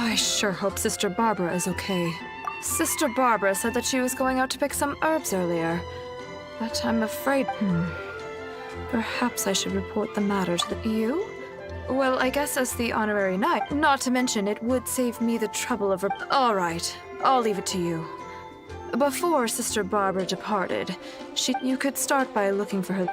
I sure hope Sister Barbara is okay. Sister Barbara said that she was going out to pick some herbs earlier. But I'm afraid... Perhaps I should report the matter to you? Well, I guess as the honorary knight. Not to mention, it would save me the trouble of... All right, I'll leave it to you. Before Sister Barbara departed, you could start by looking for her...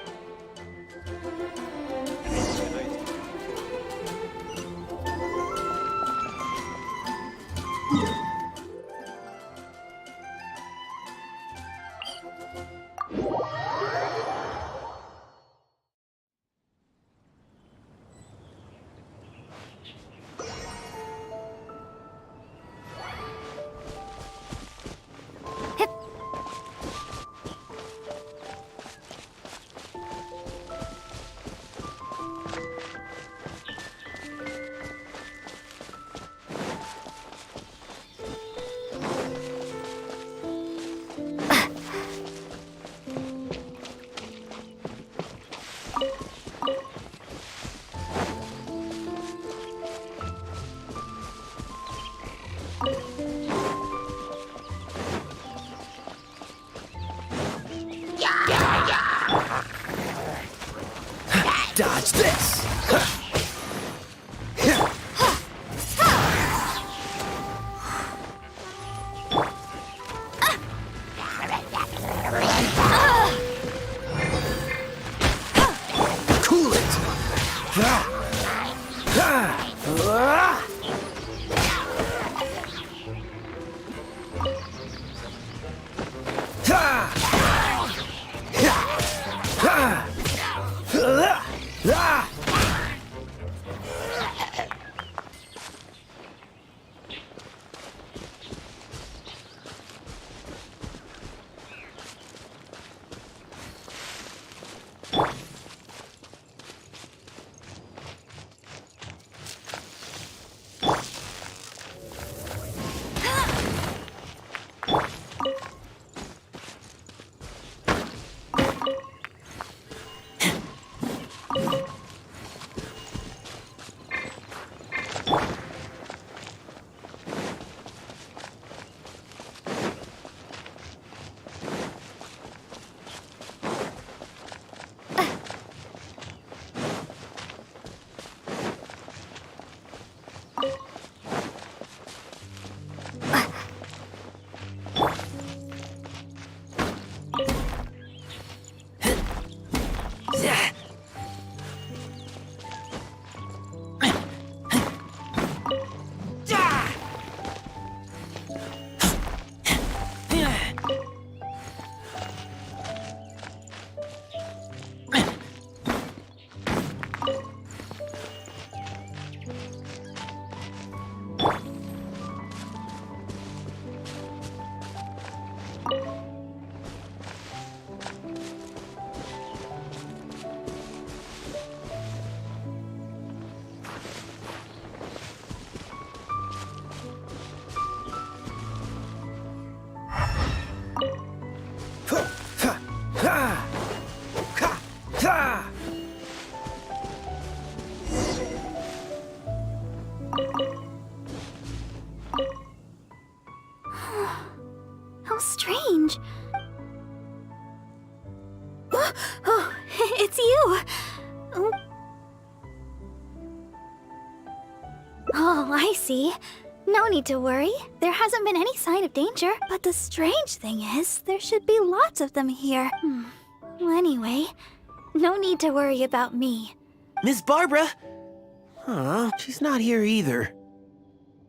Dodge this! Cool it! How strange. Oh, it's you. Oh, I see. No need to worry. There hasn't been any sign of danger. But the strange thing is, there should be lots of them here. Well, anyway, no need to worry about me. Miss Barbara? Huh, she's not here either.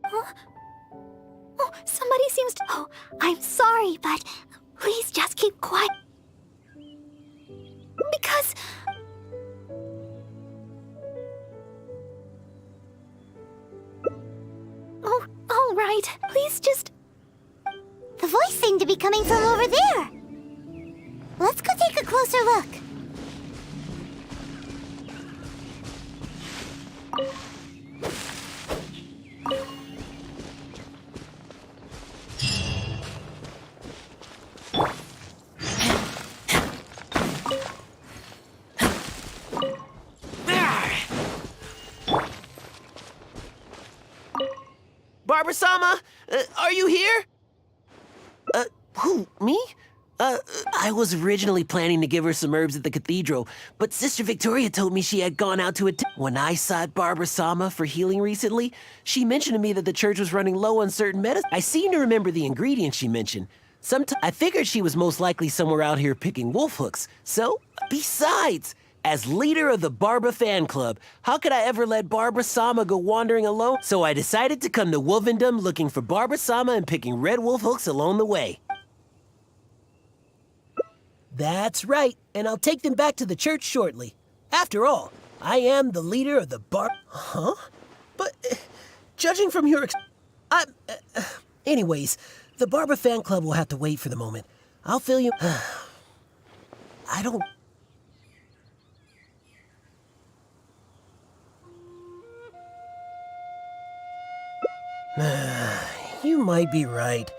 Huh? Oh, somebody seems to... Oh, I'm sorry, but please just keep quiet. Because... Oh, all right. Please just... The voice seemed to be coming from over there. Let's go take a closer look. Barbara-sama, are you here? Who, me? I was originally planning to give her some herbs at the cathedral, but Sister Victoria told me she had gone out to it. When I sought Barbara-sama for healing recently, she mentioned to me that the church was running low on certain medicine. I seem to remember the ingredients she mentioned. I figured she was most likely somewhere out here picking wolf hooks. So, besides, as leader of the Barbara fan club, how could I ever let Barbara-sama go wandering alone? So I decided to come to Wolvendom looking for Barbara-sama and picking red wolf hooks along the way. That's right, and I'll take them back to the church shortly. After all, I am the leader of the Huh? But, judging from your anyways, the Barbara fan club will have to wait for the moment. I'll fill you... I don't... You might be right.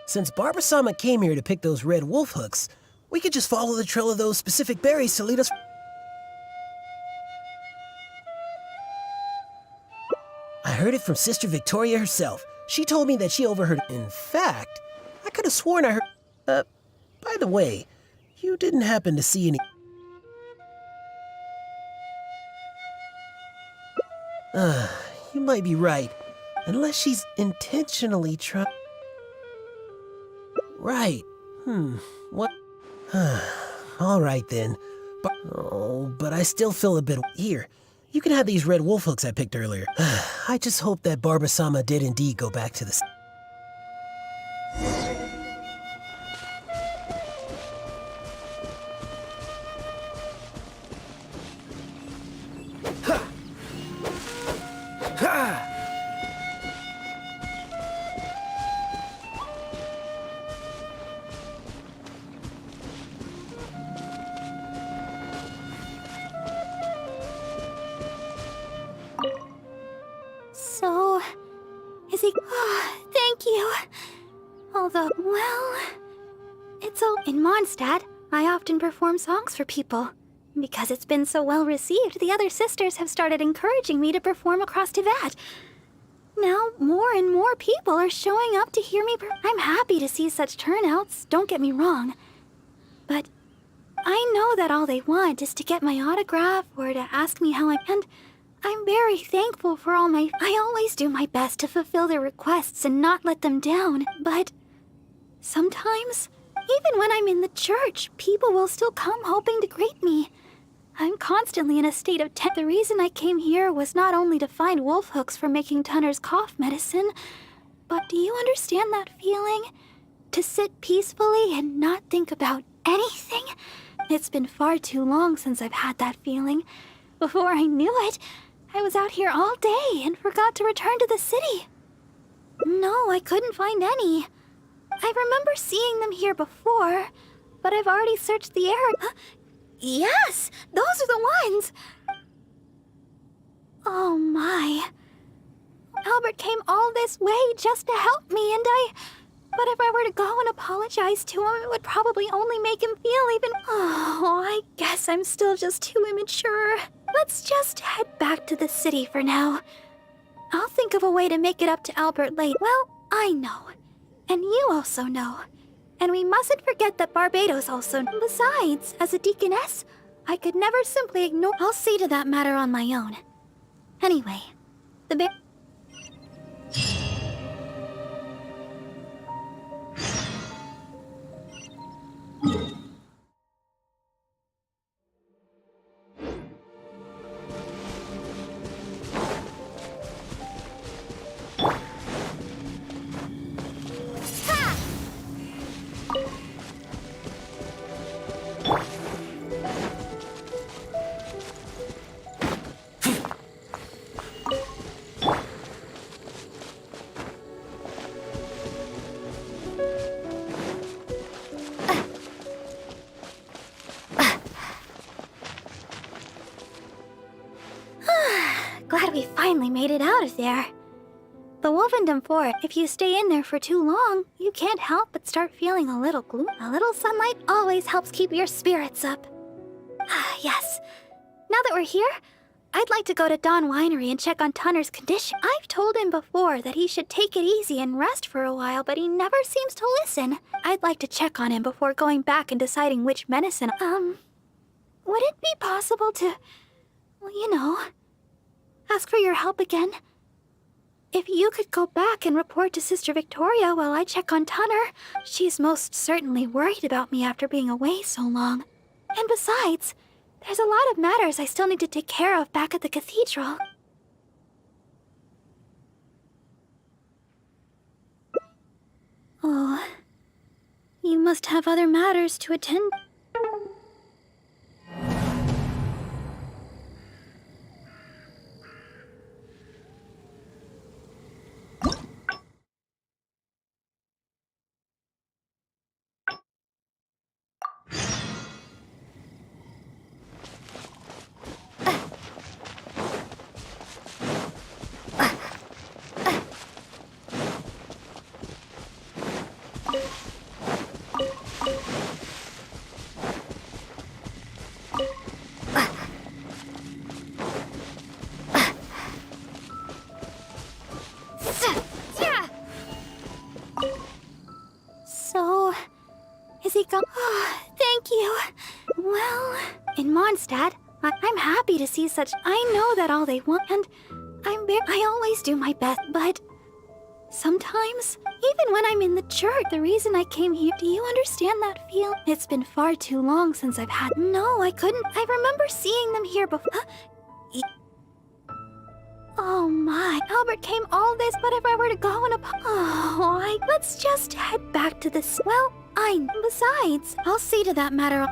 Since Barbara-sama came here to pick those red wolf hooks, we could just follow the trail of those specific berries to lead us... I heard it from Sister Victoria herself. She told me that she overheard... In fact, I could have sworn I heard... by the way, you didn't happen to see any... You might be right. Unless she's intentionally trying... Right. What? All right, then. But I still feel a bit... Here, you can have these red wolf hooks I picked earlier. I just hope that Barbara-sama did indeed go back to the... So, is he... thank you. Although, well... It's all... In Mondstadt, I often perform songs for people. Because it's been so well received, the other sisters have started encouraging me to perform across Tivat. Now, more and more people are showing up to hear me I'm happy to see such turnouts, don't get me wrong. But I know that all they want is to get my autograph or to ask me how and I'm very thankful for all my... I always do my best to fulfill their requests and not let them down, but sometimes, even when I'm in the church, people will still come hoping to greet me. I'm constantly in a state of tension. The reason I came here was not only to find wolf hooks for making Tunner's cough medicine, but do you understand that feeling? To sit peacefully and not think about anything? It's been far too long since I've had that feeling. Before I knew it, I was out here all day and forgot to return to the city. No, I couldn't find any. I remember seeing them here before, but I've already searched the area. Yes, those are the ones! Oh my. Albert came all this way just to help me, and But if I were to go and apologize to him, it would probably only make him feel even... Oh, I guess I'm still just too immature. Let's just head back to the city for now. I'll think of a way to make it up to Albert later. Well, I know. And you also know. And we mustn't forget that Barbados also... Besides, as a deaconess, I could never simply ignore... I'll see to that matter on my own. Anyway, the bear... Glad we finally made it out of there. The Wolvendom Fort, if you stay in there for too long, you can't help but start feeling a little gloom. A little sunlight always helps keep your spirits up. Yes. Now that we're here, I'd like to go to Dawn Winery and check on Tunner's condition. I've told him before that he should take it easy and rest for a while, but he never seems to listen. I'd like to check on him before going back and deciding which medicine. Would it be possible to, ask for your help again? If you could go back and report to Sister Victoria while I check on Tunner, she's most certainly worried about me after being away so long. And besides, there's a lot of matters I still need to take care of back at the cathedral. Oh, you must have other matters to attend. So, is he gone? Oh, thank you. Well, in Mondstadt, I'm happy to see such. I know that all they want, and I always do my best, but sometimes, even when I'm in the church, the reason I came here, do you understand that feel? It's been far too long since I've had. No, I couldn't. I remember seeing them here before. Oh my, Albert came all this, but if I were to go and let's just head back to this. Well, besides, I'll see to that matter.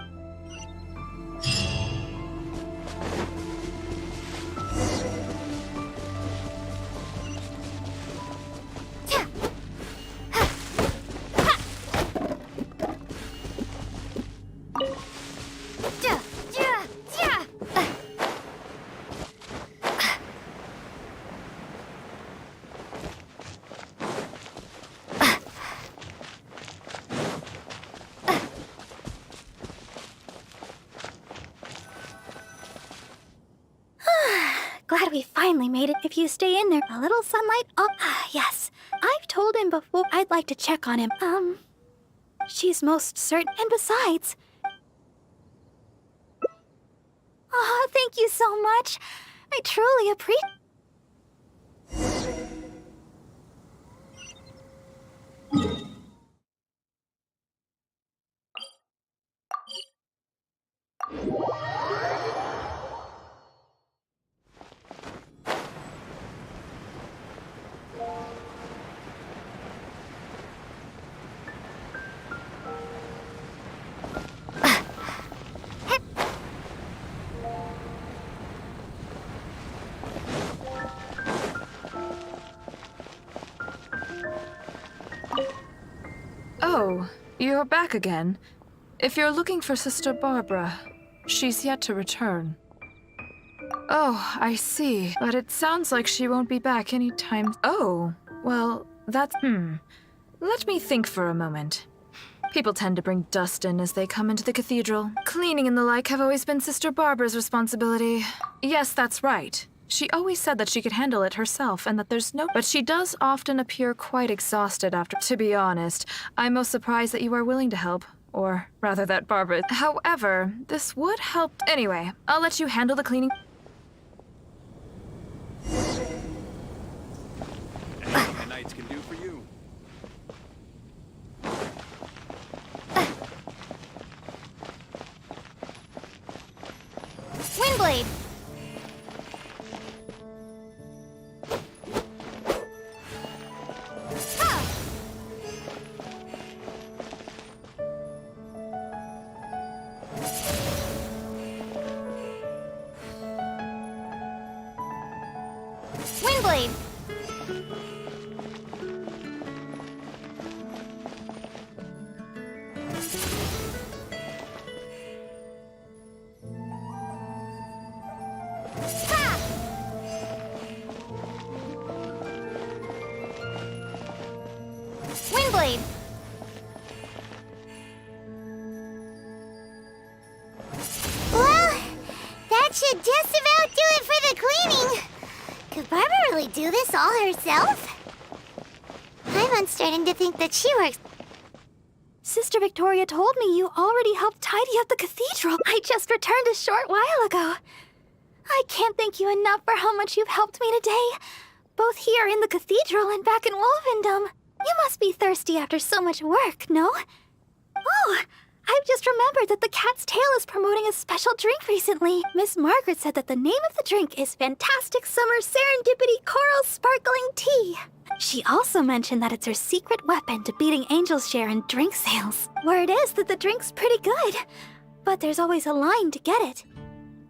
Glad we finally made it. If you stay in there, a little sunlight. Oh, yes. I've told him before I'd like to check on him. She's most certain. And besides... Oh, thank you so much. I truly appreciate... Oh, you're back again. If you're looking for Sister Barbara, she's yet to return. Oh, I see. But it sounds like she won't be back anytime. Oh, well, that's... Let me think for a moment. People tend to bring dust in as they come into the cathedral. Cleaning and the like have always been Sister Barbara's responsibility. Yes, that's right. She always said that she could handle it herself and that there's no... But she does often appear quite exhausted after... To be honest, I'm most surprised that you are willing to help. Or rather that Barbara... However, this would help... Anyway, I'll let you handle the cleaning... Anything the knights can do for you. Windblade! Windblade! Windblade! Well, that should just about do it for the do this all herself? I'm starting to think that she works. Sister Victoria told me you already helped tidy up the cathedral. I just returned a short while ago. I can't thank you enough for how much you've helped me today, both here in the cathedral and back in Wolvendom. You must be thirsty after so much work, no? Oh, I've just remembered that the Cat's Tail is promoting a special drink recently. Miss Margaret said that the name of the drink is Fantastic Summer Serendipity Coral Sparkling Tea. She also mentioned that it's her secret weapon to beating Angel's share in drink sales. Word is that the drink's pretty good, but there's always a line to get it.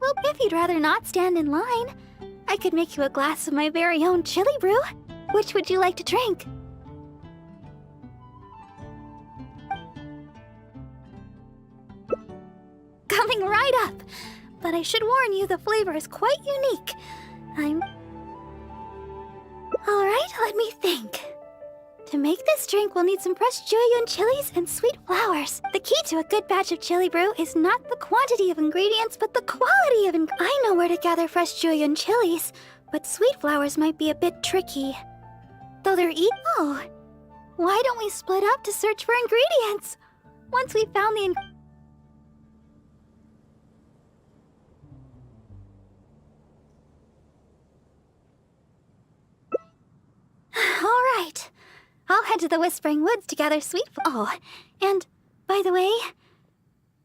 Well, if you'd rather not stand in line, I could make you a glass of my very own chili brew. Which would you like to drink? Coming right up! But I should warn you, the flavor is quite unique. Alright, let me think. To make this drink, we'll need some fresh Jueyun chilies and sweet flowers. The key to a good batch of chili brew is not the quantity of ingredients, but the quality of I know where to gather fresh Jueyun chilies, but sweet flowers might be a bit tricky. Though they're Oh! Why don't we split up to search for ingredients? Once we've found the Alright. I'll head to the Whispering Woods to gather Oh, and, by the way,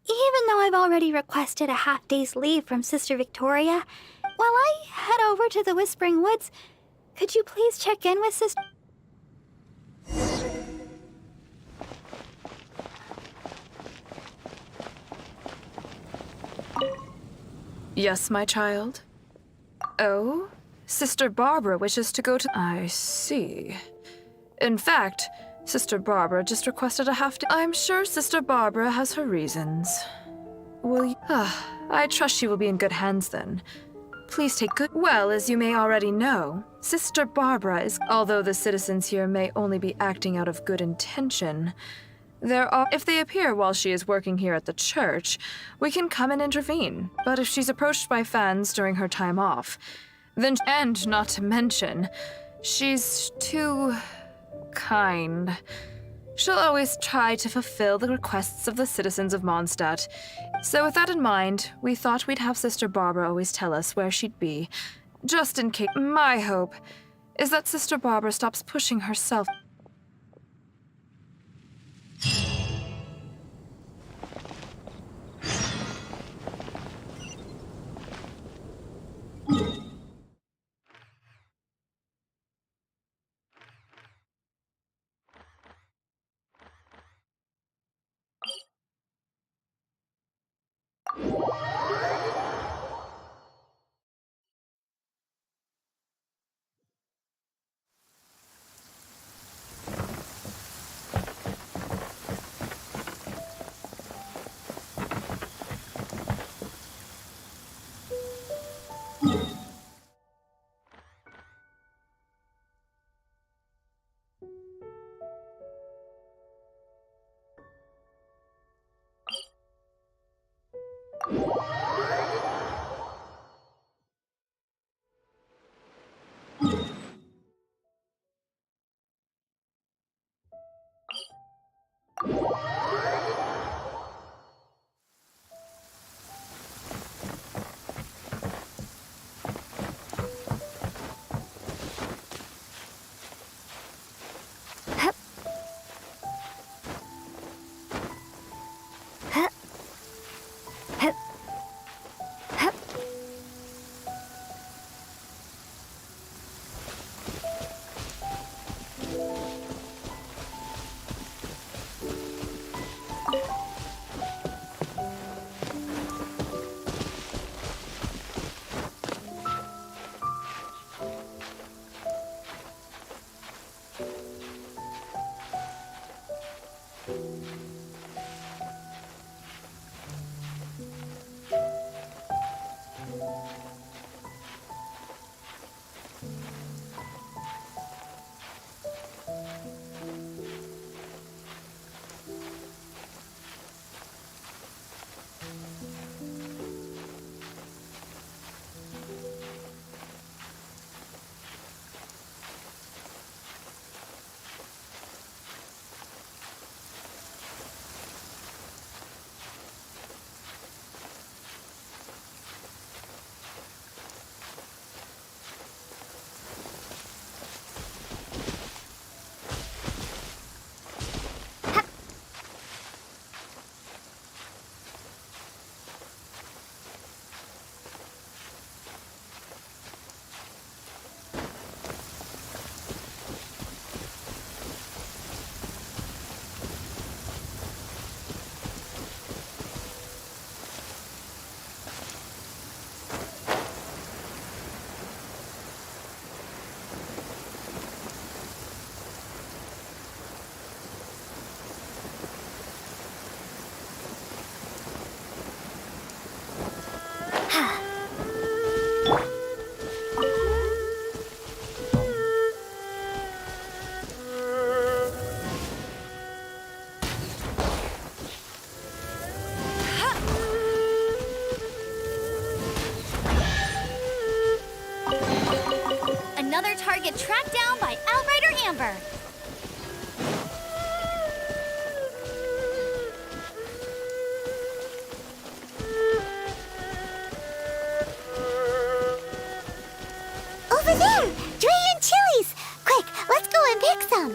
even though I've already requested a half-day's leave from Sister Victoria, while I head over to the Whispering Woods, could you please check in with Sister... Yes, my child? Oh? Sister Barbara wishes to go to... I see. In fact, Sister Barbara just requested a half-day... I'm sure Sister Barbara has her reasons. Will you... I trust she will be in good hands then. Please take good... Well, as you may already know, Sister Barbara is... Although the citizens here may only be acting out of good intention, if they appear while she is working here at the church, we can come and intervene. But if she's approached by fans during her time off, then... And not to mention, she's too... kind. She'll always try to fulfill the requests of the citizens of Mondstadt. So with that in mind, we thought we'd have Sister Barbara always tell us where she'd be, just in case. My hope is that Sister Barbara stops pushing herself. another target tracked down by Outrider Amber. Over there! Dragon chilies! Quick, let's go and pick some.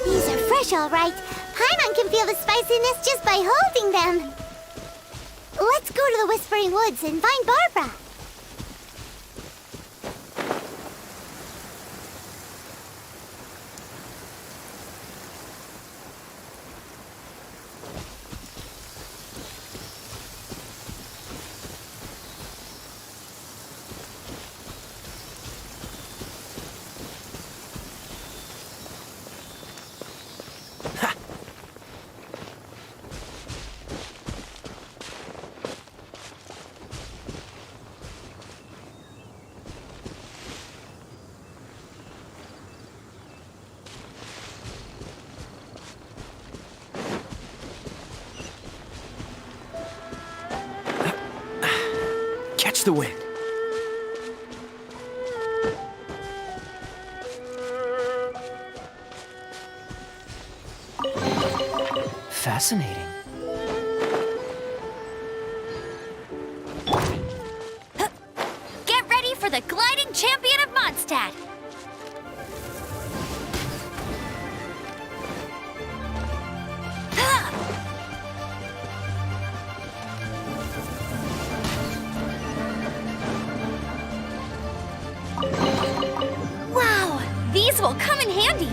These are fresh, all right. Paimon can feel the spiciness just by holding them. Let's go to the Whispering Woods and find Barbara. Catch the wind. Fascinating. Get ready for the gliding champion of Mondstadt. Wow, these will come in handy.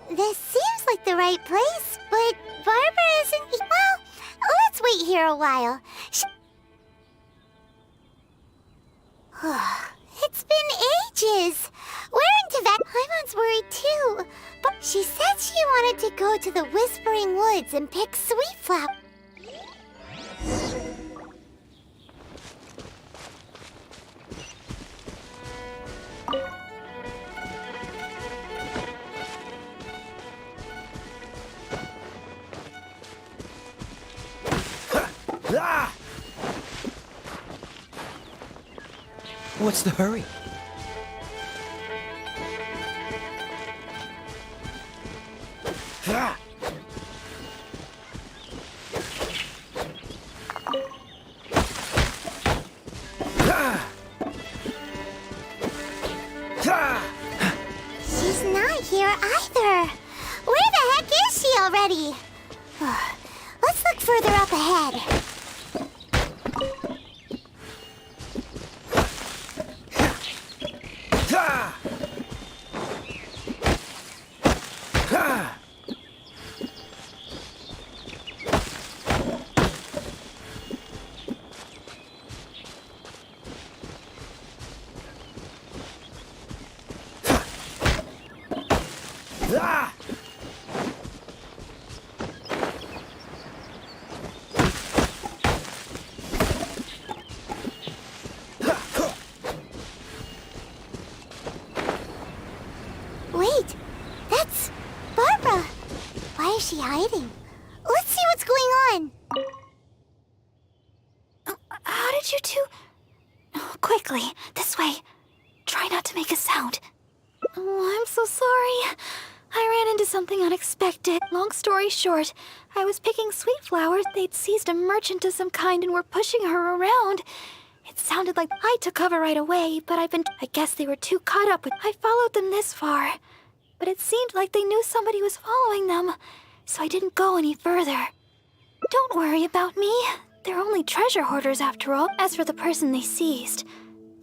This seems like the right place, but Barbara isn't. Well, let's wait here a while. It's been ages. Where in Tibet? Paimon's worried too. But she said she wanted to go to the Whispering Woods and pick sweet flower. What's the hurry? She's not here either. Where the heck is she already? Let's look further up ahead. Wait, that's Barbara. Why is she hiding? Let's see what's going on. How did you two... Quickly, this way. Try not to make a sound. Oh, I'm so sorry. I ran into something unexpected. Long story short, I was picking sweet flowers. They'd seized a merchant of some kind and were pushing her around. It sounded like I took cover right away, but I guess they were too caught up with... I followed them this far. But it seemed like they knew somebody was following them, so I didn't go any further. Don't worry about me. They're only treasure hoarders after all. As for the person they seized,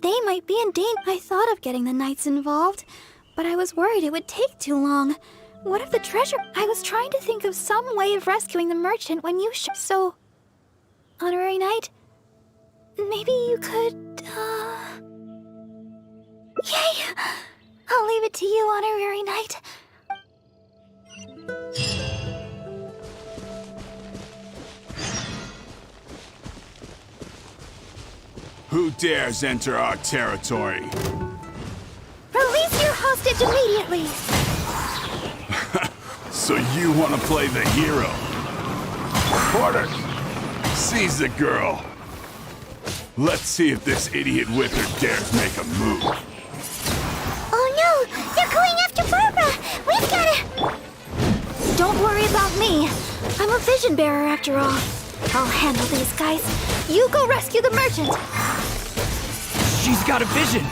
they might be in danger. I thought of getting the knights involved, but I was worried it would take too long. What if the treasure... I was trying to think of some way of rescuing the merchant when you So... Honorary Knight? Maybe you could, Yay! I'll leave it to you, Honorary Knight. Who dares enter our territory? Release your hostage immediately! So you want to play the hero? Porter, seize the girl. Let's see if this idiot with her dares make a move. Oh no! They're going after Barbara! We've gotta... Don't worry about me. I'm a vision bearer after all. I'll handle these guys. You go rescue the merchant. She's got a vision!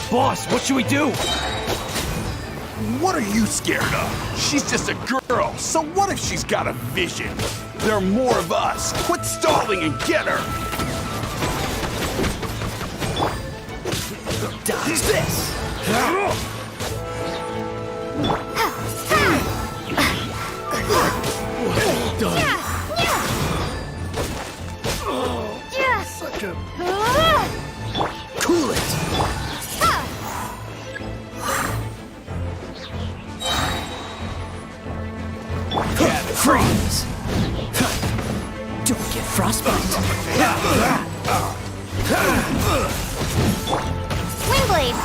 Boss, what should we do? What are you scared of? She's just a girl, so what if she's got a vision? There are more of us. Quit stalling and get her! Dodge this! Cool it! Freeze! Don't get frostbite! Windblade!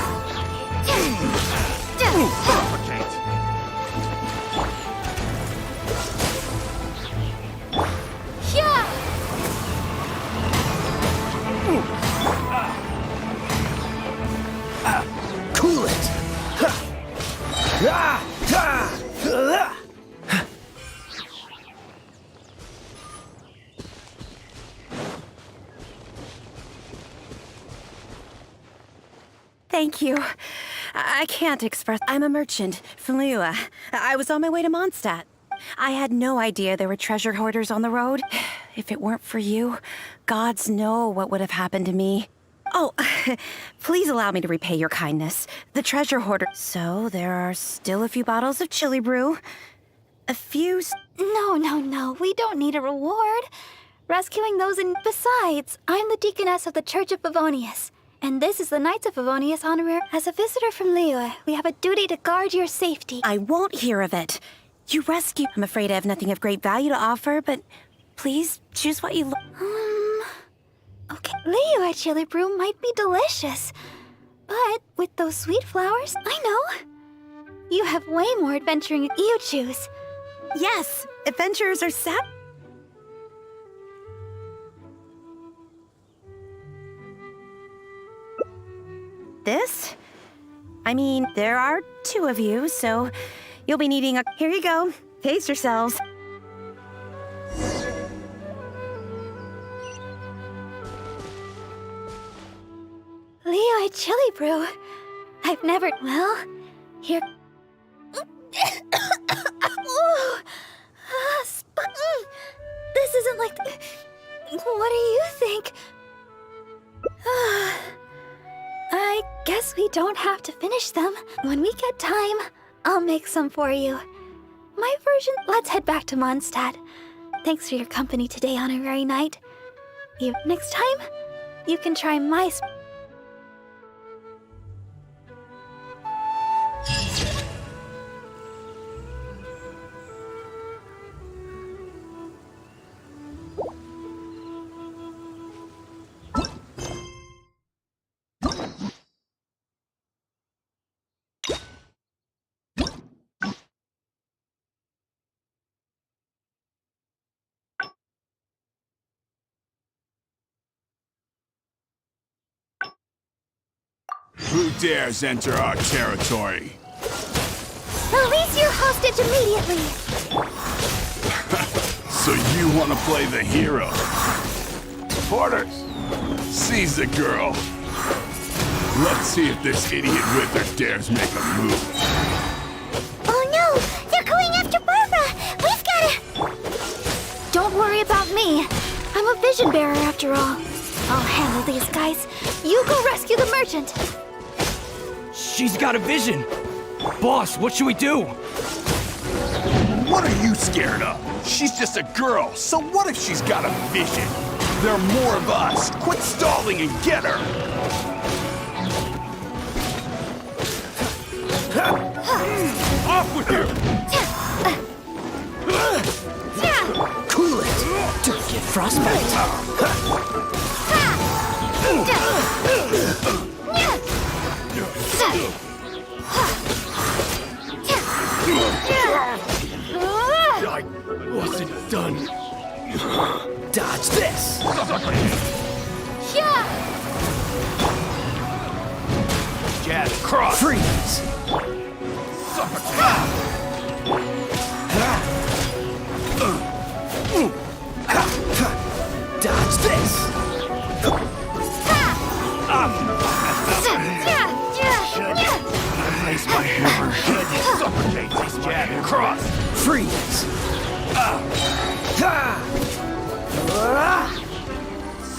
Cool it! Thank you. I can't express. I'm a merchant from Liyue. I was on my way to Mondstadt. I had no idea there were treasure hoarders on the road. If it weren't for you, gods know what would have happened to me. Oh, please allow me to repay your kindness. The treasure hoarder. So there are still a few bottles of chili brew. A few. No. We don't need a reward. Rescuing those in. Besides, I'm the deaconess of the Church of Favonius. And this is the Knights of Favonius Honorary. As a visitor from Liyue, we have a duty to guard your safety. I won't hear of it. You rescue. I'm afraid I have nothing of great value to offer, but please choose what you. Okay. Liyue chili brew might be delicious. But with those sweet flowers, I know. You have way more adventuring. You choose. Yes, adventurers are sad. This? I mean, there are two of you, so you'll be needing a. Here you go. Pace yourselves. Liyue chili brew. I've never. Well, here. This isn't like. What do you think? I guess we don't have to finish them. When we get time, I'll make some for you. My version. Let's head back to Mondstadt. Thanks for your company today, Honorary Knight. Next time, you can try my. Who dares enter our territory? Release your hostage immediately! So you want to play the hero? Porters, seize the girl. Let's see if this idiot with her dares make a move. Oh no! They're going after Barbara! We've gotta... Don't worry about me. I'm a vision bearer after all. I'll handle these guys. You go rescue the merchant. She's got a vision! Boss, what should we do? What are you scared of? She's just a girl, so what if she's got a vision? There are more of us. Quit stalling and get her! Off with you! Cool it! Don't get frostbite! I wasn't done. Dodge this! Jab cross! Freeze! Dodge this! Place my hammer. Suffocate this jab cross! Freeze!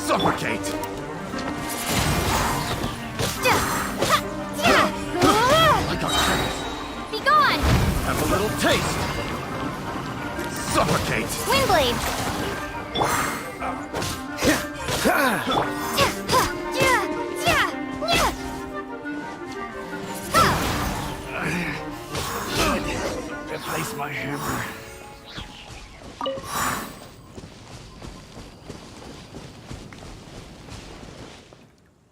Suffocate! I got taste. Be gone! Have a little taste. Suffocate! Windblade! Replace my hammer.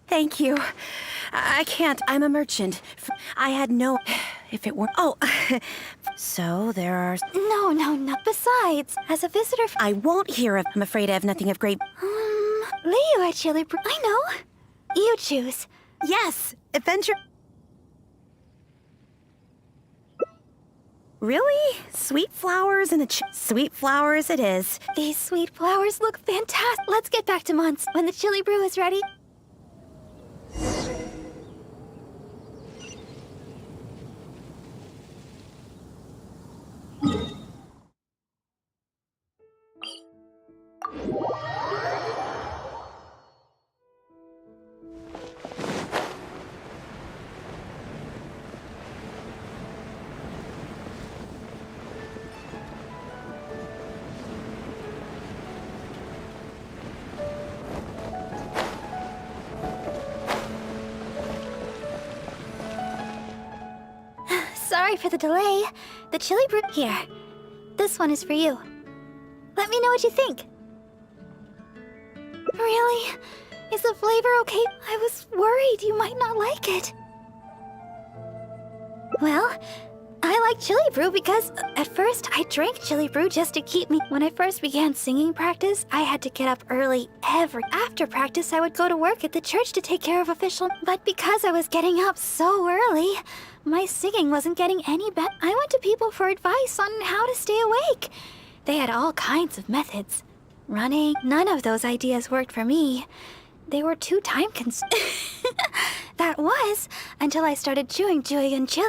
Thank you. I can't. I'm a merchant. I had no... If it were... Oh, so there are... No. Besides, as a visitor, I won't hear of... I'm afraid I have nothing of great... Leo at Chili Brew. I know. You choose. Yes! Adventure... Really? Sweet flowers and sweet flowers it is. These sweet flowers look fantastic. Let's get back to Mons when the Chili Brew is ready. Sorry for the delay. The Chili Brew... Here. This one is for you. Let me know what you think. Really? Is the flavor okay? I was worried you might not like it. Well, I like Chili Brew because at first I drank Chili Brew just to keep me... When I first began singing practice, I had to get up early After practice, I would go to work at the church to take care of official... But because I was getting up so early, my singing wasn't getting any better. I went to people for advice on how to stay awake. They had all kinds of methods. Running, none of those ideas worked for me. They were too time-consuming. That was until I started chewing and chill.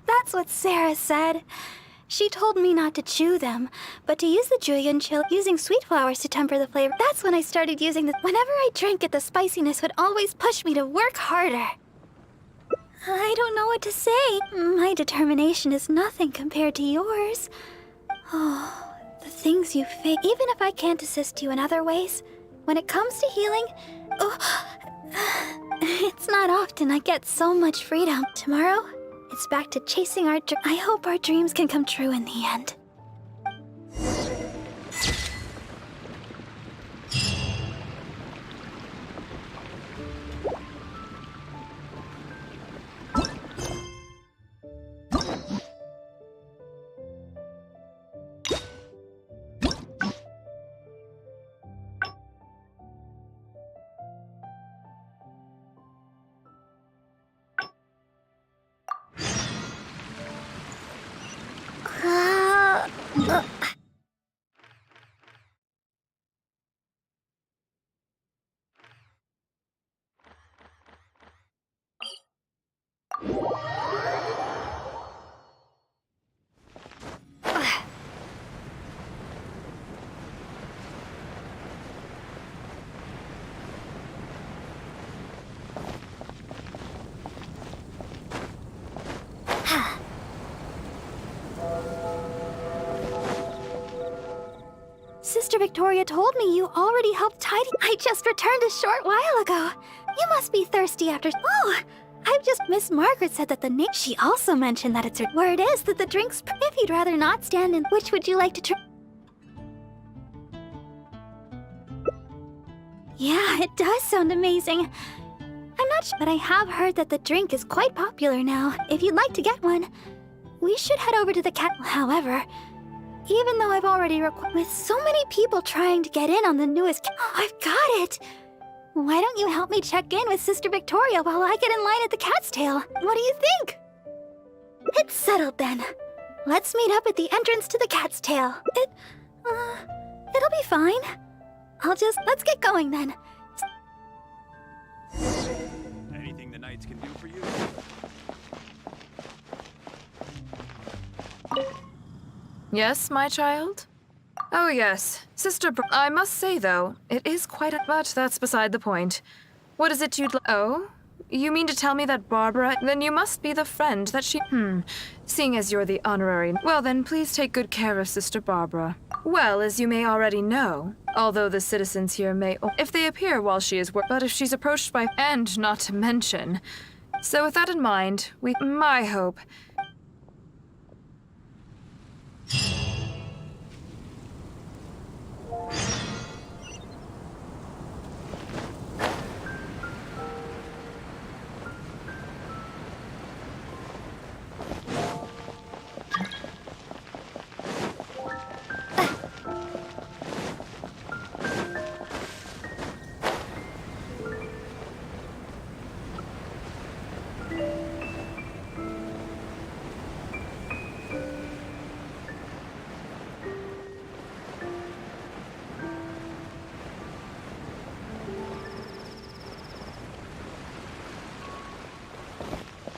That's what Sarah said. She told me not to chew them, but to use the Julian chill using sweet flowers to temper the flavor. That's when I started using the... Whenever I drank it, the spiciness would always push me to work harder. I don't know what to say. My determination is nothing compared to yours. Oh, the things you face. Even if I can't assist you in other ways, when it comes to healing, it's not often I get so much freedom. Tomorrow, it's back to chasing our I hope our dreams can come true in the end. Victoria told me you already helped tidy. I just returned a short while ago. You must be thirsty after. Oh, I've just. Miss Margaret said that the name. She also mentioned that it's her. Word is that the drinks. If you'd rather not stand in, which would you like to try? Yeah, it does sound amazing. I'm not sure, but I have heard that the drink is quite popular now. If you'd like to get one, we should head over to the cat. However, even though I've already with so many people trying to get in on the newest I've got it! Why don't you help me check in with Sister Victoria while I get in line at the Cat's Tail? What do you think? It's settled then. Let's meet up at the entrance to the Cat's Tail. It'll be fine. Let's get going then. Anything the knights can do for you? Yes, my child? Oh, yes. I must say, though, it is quite a... But that's beside the point. What is it you'd... Oh? You mean to tell me that Barbara... Then you must be the friend that she... Seeing as you're the honorary... Well, then, please take good care of Sister Barbara. Well, as you may already know, although the citizens here may... If they appear while she is... But if she's approached by... And not to mention... So with that in mind, my hope...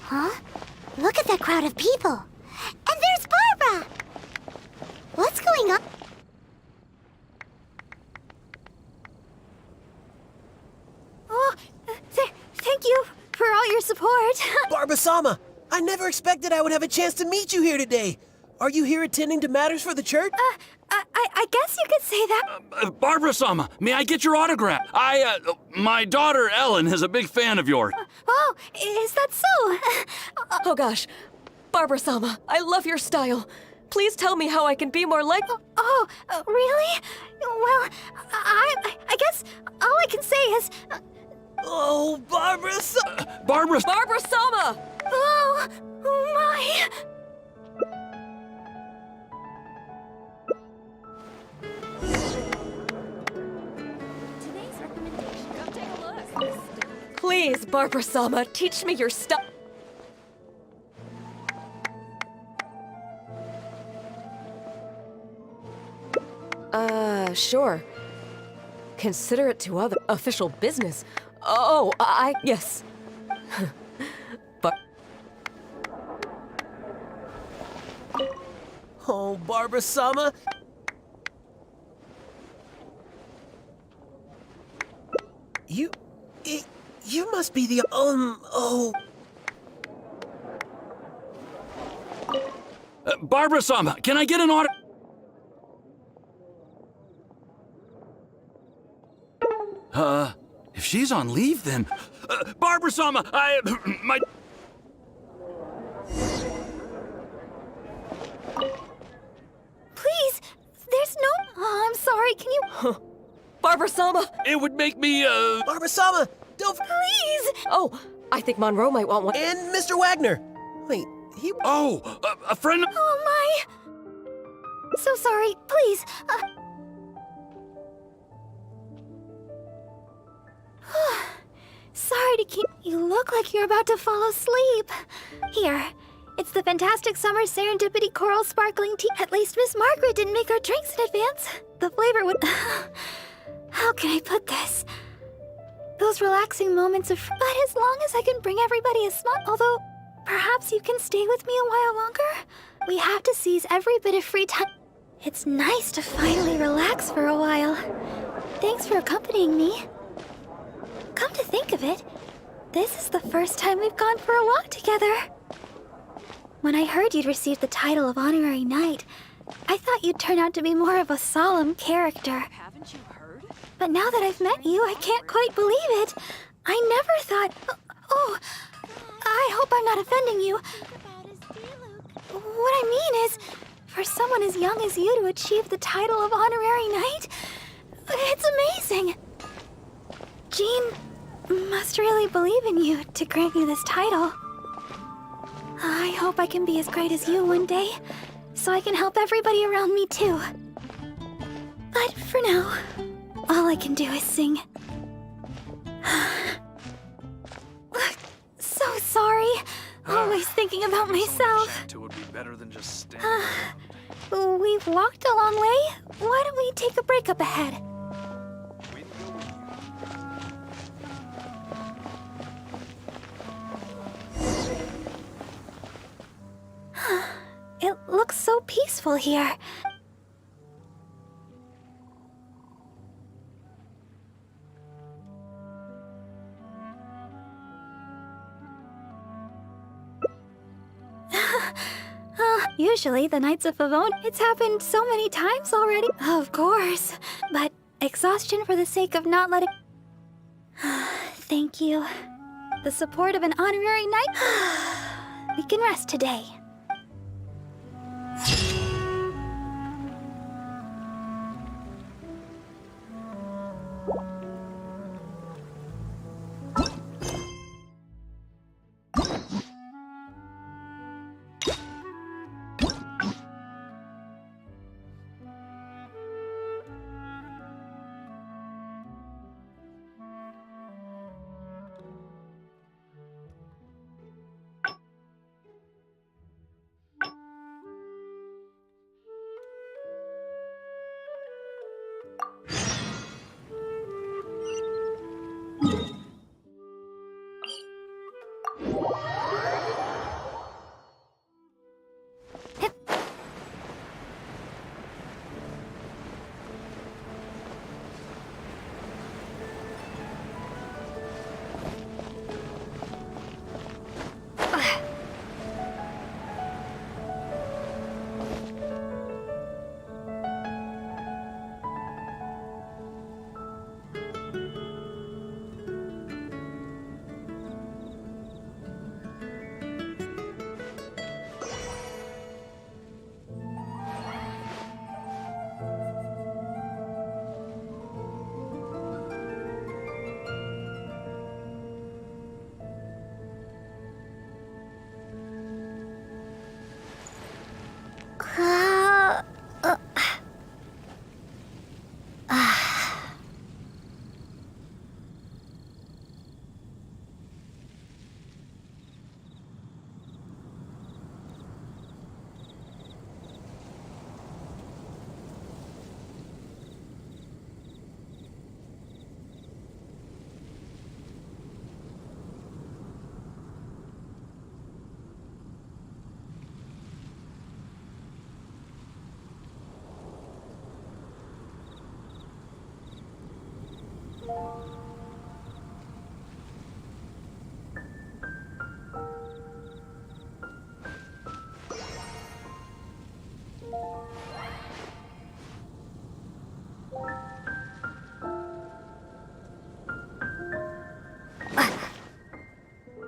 Huh? Look at that crowd of people. And there's Barbara! What's going on? Oh, thank you for all your support. Barbara-sama, I never expected I would have a chance to meet you here today. Are you here attending to matters for the church? I guess you could say that. Barbara-sama, may I get your autograph? My daughter Ellen is a big fan of yours. Oh, is that so? Oh gosh. Barbara-sama, I love your style. Please tell me how I can be more like... Oh, really? Well, I guess all I can say is... Oh, Barbara-sama! Barbara-sama! Oh, my... Please, Barbara-sama, teach me your style. Sure. Consider it to other official business. Oh, yes. But... Oh, Barbara-sama! You must be the, Barbara-sama, can I get an autograph? If she's on leave, then... Barbara-sama, my... Please, there's no... Oh, I'm sorry, can you... Barbara-sama! It would make me, Barbara-sama, don't... Please! Oh, I think Monroe might want one. And Mr. Wagner. Wait, he... Oh, a friend of... Oh, my... So sorry, please. Sorry to keep... You look like you're about to fall asleep. Here, it's the fantastic summer serendipity coral sparkling tea. At least Miss Margaret didn't make our drinks in advance. The flavor would... How can I put this? Those relaxing moments of... But as long as I can bring everybody a smile... Although, perhaps you can stay with me a while longer? We have to seize every bit of free time. It's nice to finally relax for a while. Thanks for accompanying me. Come to think of it, this is the first time we've gone for a walk together. When I heard you'd received the title of Honorary Knight, I thought you'd turn out to be more of a solemn character. Haven't you heard? But now that I've met you, I can't quite believe it. I never thought... Oh, I hope I'm not offending you. What I mean is, for someone as young as you to achieve the title of honorary knight, it's amazing. Jean must really believe in you to grant you this title. I hope I can be as great as you one day, so I can help everybody around me too. But for now, all I can do is sing. So sorry. Always thinking about myself. It would be better than just standing. We've walked a long way. Why don't we take a break up ahead? We can go with you. It looks so peaceful here. Usually, the Knights of Favone, it's happened so many times already. Of course. But exhaustion for the sake of not letting... Thank you. The support of an honorary knight? We can rest today.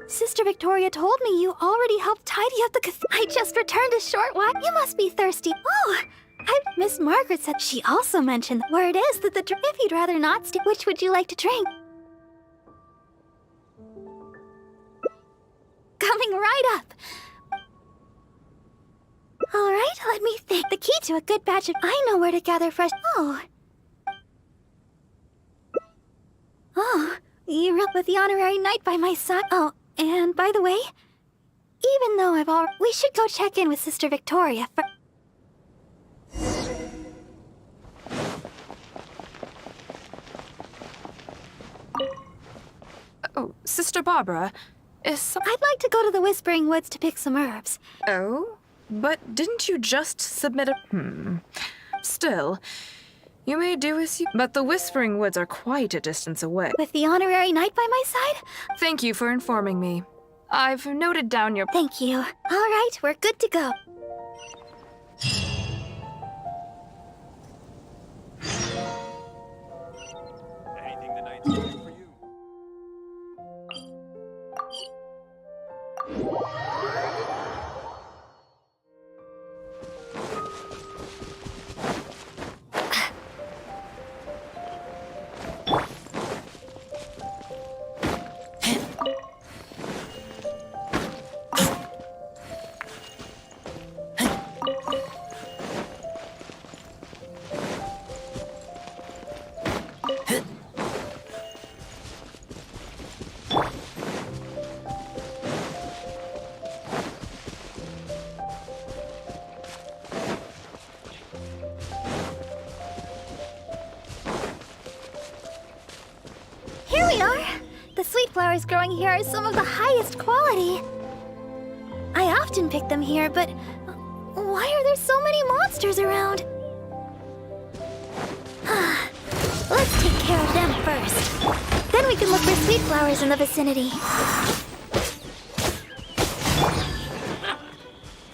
Sister Victoria told me you already helped tidy up the I just returned a short while. You must be thirsty. Oh, Miss Margaret said she also mentioned where it is that if you'd rather not stay, which would you like to drink? Coming right up. All right, let me think. The key to a good batch of... I know where to gather fresh... Oh, you're up with the honorary knight by my side. Oh, and by the way, even though I've already... We should go check in with Sister Victoria for... Oh, Sister Barbara, I'd like to go to the Whispering Woods to pick some herbs. Oh? But didn't you just submit a... Still, you may do as you... But the Whispering Woods are quite a distance away. With the honorary knight by my side? Thank you for informing me. I've noted down your... Thank you. All right, we're good to go. flowers growing here are some of the highest quality. I often pick them here, but why are there so many monsters around? Let's take care of them first. Then we can look for sweet flowers in the vicinity.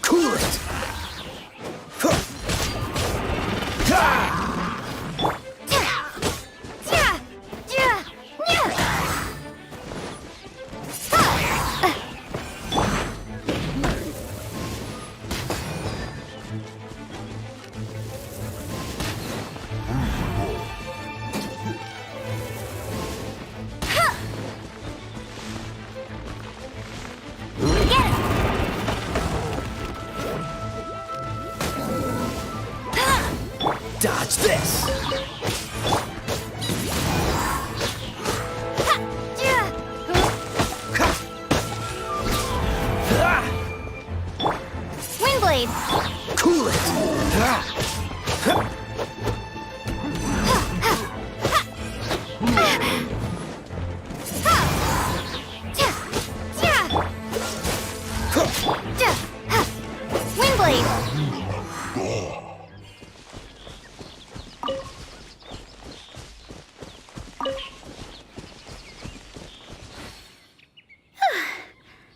Cool it! Dodge this! Windblade! Cool it! Windblade!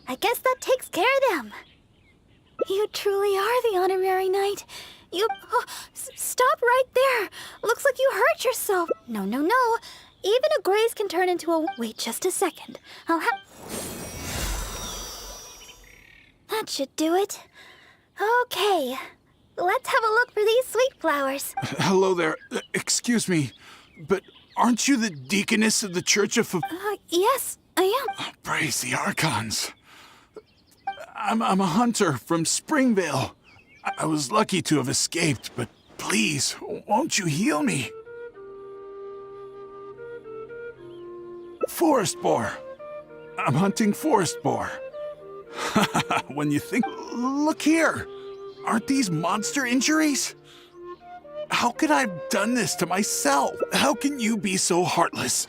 I guess that takes care of them. You truly are the honorary knight. You... stop right there. Looks like you hurt yourself. No, no, no. Even a graze can turn into a... Wait just a second. I'll have... That should do it. Okay. Let's have a look for these sweet flowers. Hello there. Excuse me, but aren't you the deaconess of the Church of... Yes, I am. Praise the Archons. I'm a hunter from Springvale. I was lucky to have escaped, but please, won't you heal me? Forest boar. I'm hunting forest boar. When you think... Look here. Aren't these monster injuries? How could I have done this to myself? How can you be so heartless?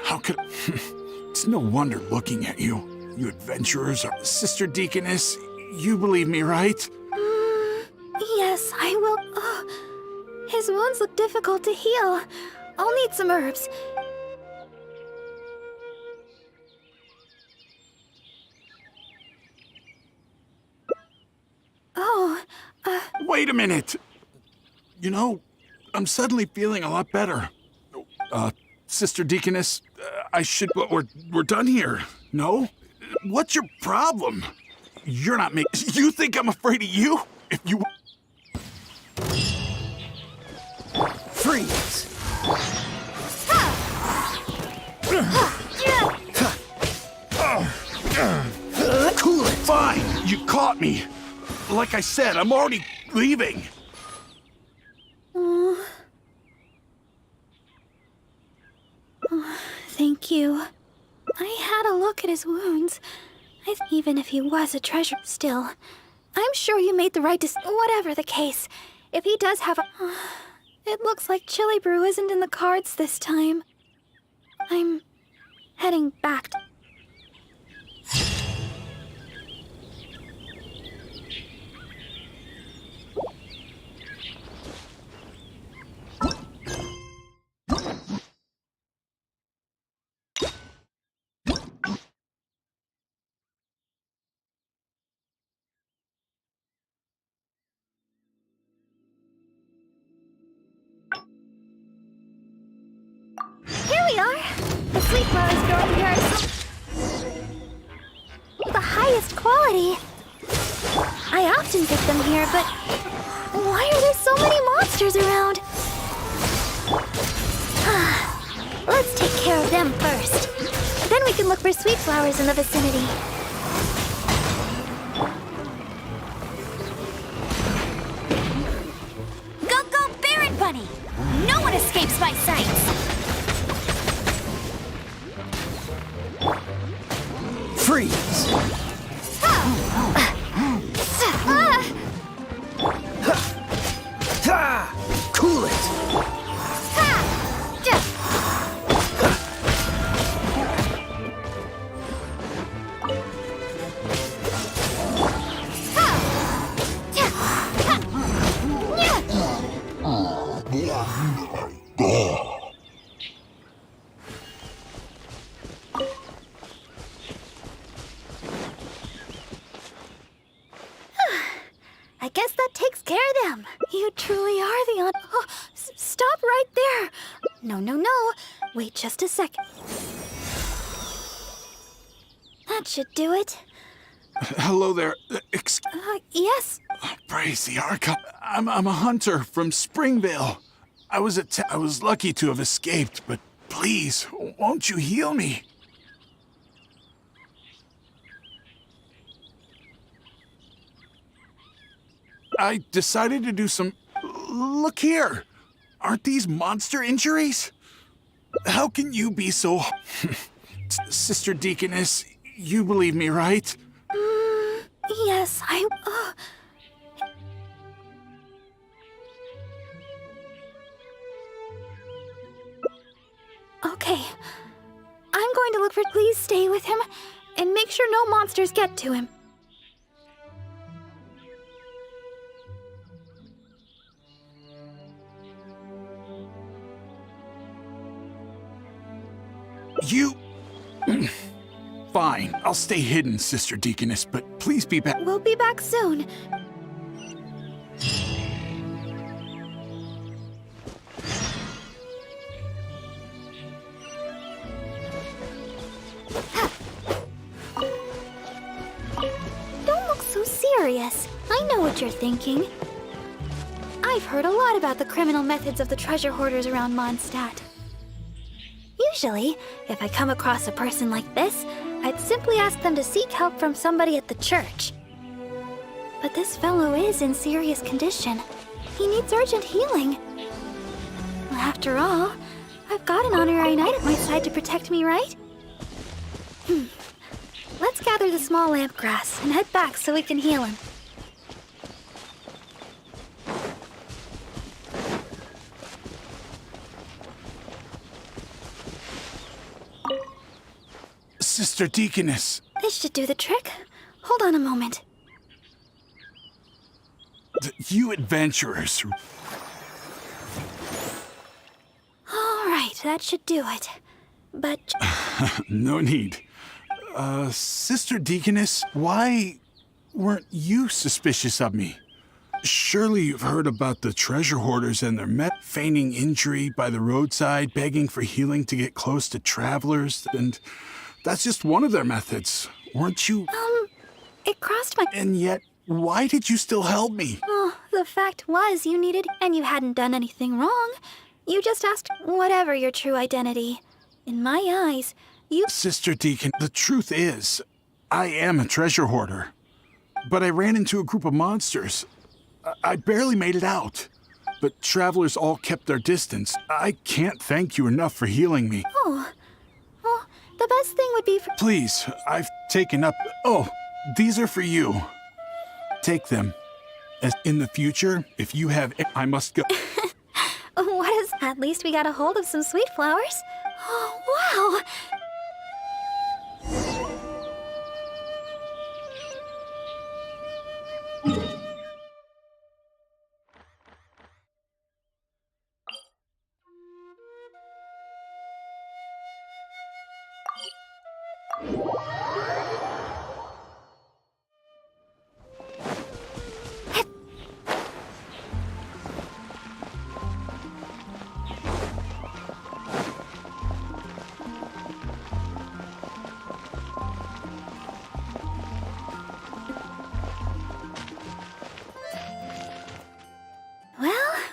How could... It's no wonder looking at you. You adventurers are... Sister Deaconess, you believe me, right? Yes, I will... Oh, his wounds look difficult to heal. I'll need some herbs. Oh, Wait a minute! You know, I'm suddenly feeling a lot better. Sister Deaconess, I should... We're done here, no? What's your problem? You're not making... You think I'm afraid of you? If you... Freeze! Cool it! Fine, you caught me. Like I said, I'm already leaving. Thank you. I had a look at his wounds. Even if he was a treasure still, I'm sure you made the right decision. Whatever the case, if he does have a... It looks like Chili Brew isn't in the cards this time. I'm heading back to... Here we are! The sweet flowers growing here are the highest quality. I often pick them here, but why are there so many monsters around? Let's take care of them first. Then we can look for sweet flowers in the vicinity. Go, go, Baron Bunny! No one escapes my sights! Freeze! Cool it! I guess that takes care of them. You truly are the Oh, stop right there. No, no, no. Wait just a second. That should do it. Hello there. Yes. Praise the Archon. I'm a hunter from Springvale. I was lucky to have escaped, but please, won't you heal me? I decided to do some... Look here! Aren't these monster injuries? How can you be so... Sister Deaconess, you believe me, right? Yes, Okay. I'm going to look for... Please stay with him, and make sure no monsters get to him. You... Fine, I'll stay hidden, Sister Deaconess, but please be back. We'll be back soon. Don't look so serious. I know what you're thinking. I've heard a lot about the criminal methods of the treasure hoarders around Mondstadt. Usually, if I come across a person like this, I'd simply ask them to seek help from somebody at the church. But this fellow is in serious condition. He needs urgent healing. After all, I've got an honorary knight at my side to protect me, right? Let's gather the small lamp grass and head back so we can heal him. Sister Deaconess. This should do the trick. Hold on a moment. You adventurers. All right, that should do it. But... No need. Sister Deaconess, why weren't you suspicious of me? Surely you've heard about the treasure hoarders and their feigning injury by the roadside, begging for healing to get close to travelers, and that's just one of their methods. Weren't you... It crossed my... And yet, why did you still help me? Oh, the fact was you needed... And you hadn't done anything wrong. You just asked whatever your true identity. In my eyes, you... Sister Deacon, the truth is, I am a treasure hoarder. But I ran into a group of monsters. I barely made it out. But travelers all kept their distance. I can't thank you enough for healing me. Oh. Well, the best thing would be for... Please, I've taken up... Oh, these are for you. Take them. As in the future, if you have... I must go... What is... At least we got a hold of some sweet flowers. Oh, wow!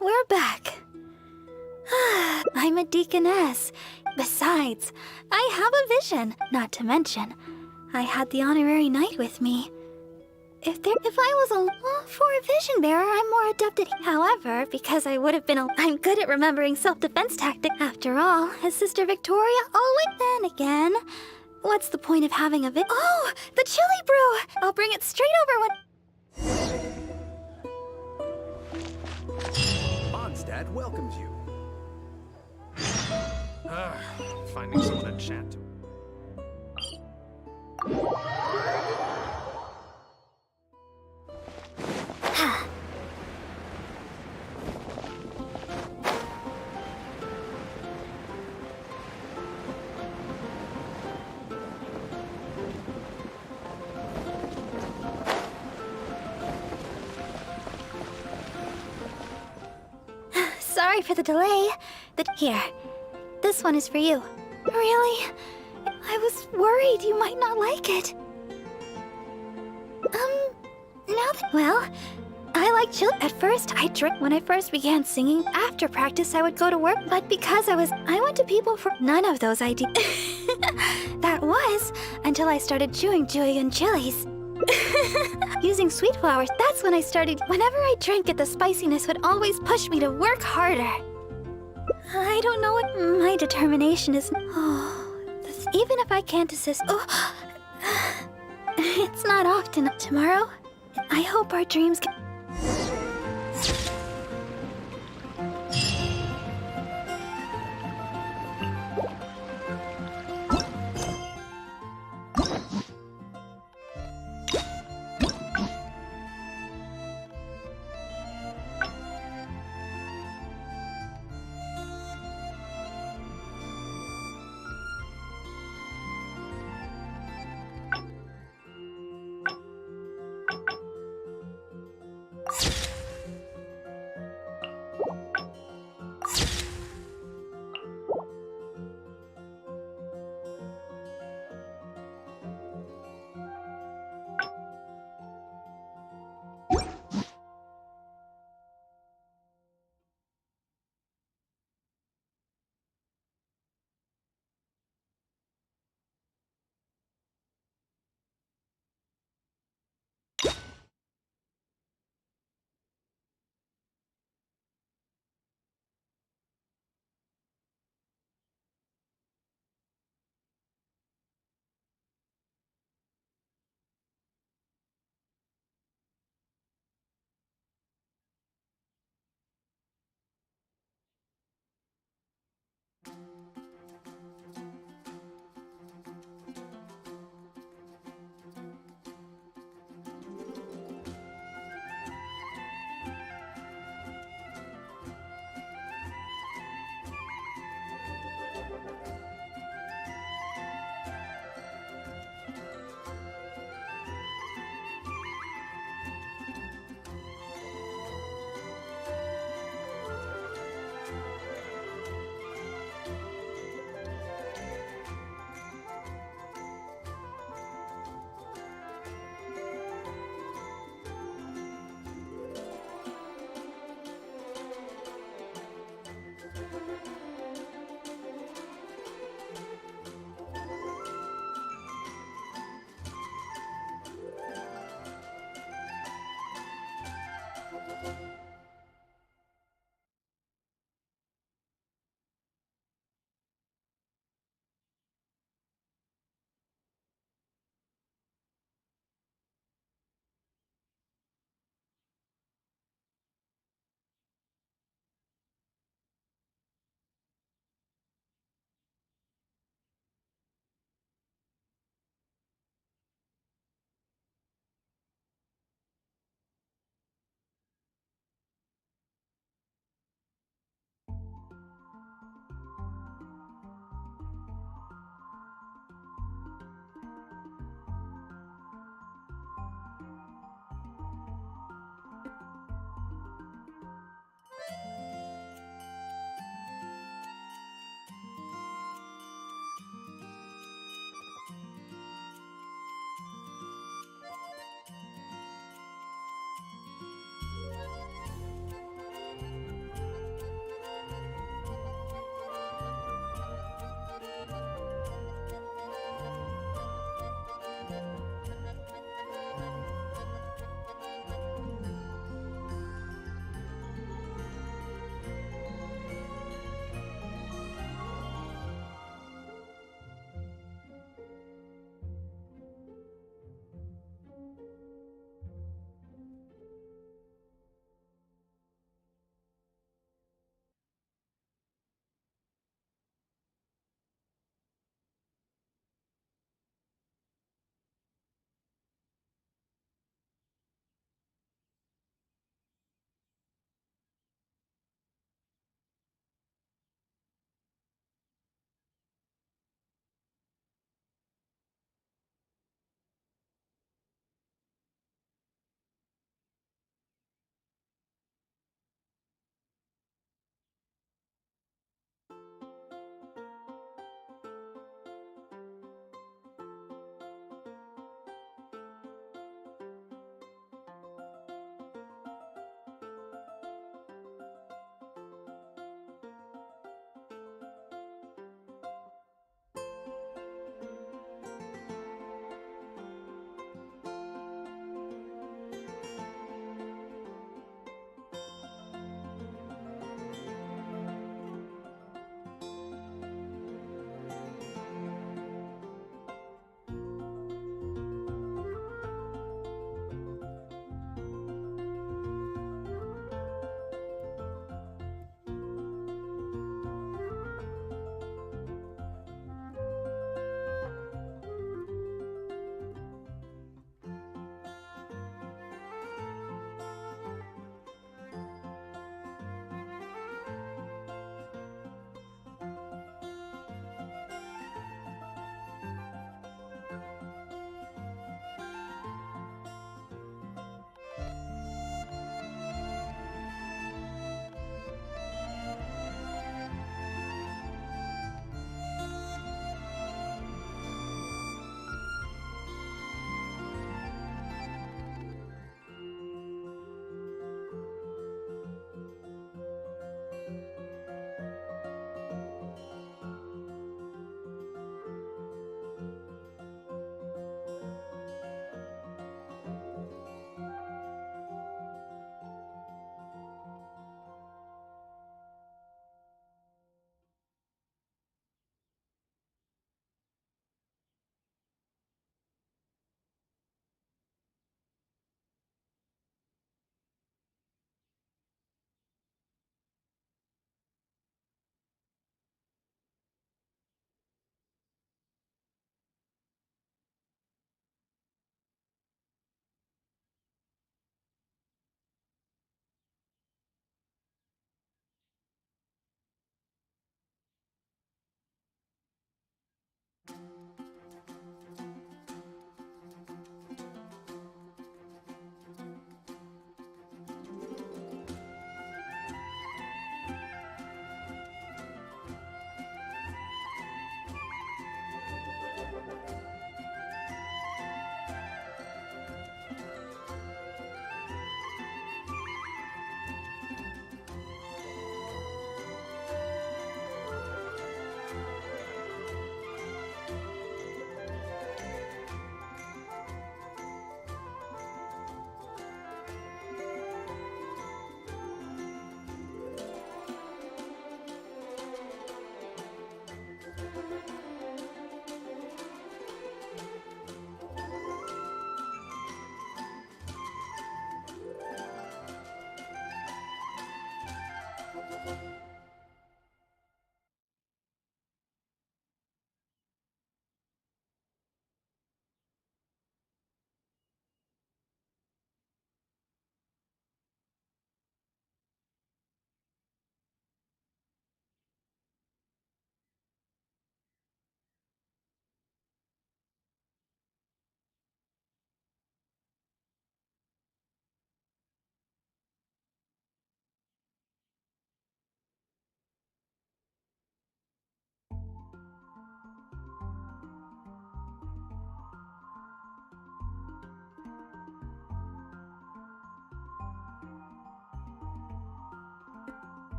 We're back. I'm a deaconess. Besides, I have a vision. Not to mention, I had the honorary knight with me. If I was for a vision bearer, I'm more adept at... However, because I would have been I'm good at remembering self-defense tactics. After all, as Sister Victoria always... Then again, what's the point of having a Oh, the chili brew! I'll bring it straight over when... Mondstadt welcomes you. Finding someone to chat to. sorry for the delay. Here, this one is for you. Really? I was worried you might not like it. Well, I like chill. At first, I drank when I first began singing. After practice, I would go to work. But because I went to people for none of those ideas. That was until I started chewing and chilies. Using sweet flowers, that's when I started. Whenever I drank it, the spiciness would always push me to work harder. I don't know what my determination is. Even if I can't assist. It's not often. Tomorrow, I hope our dreams can.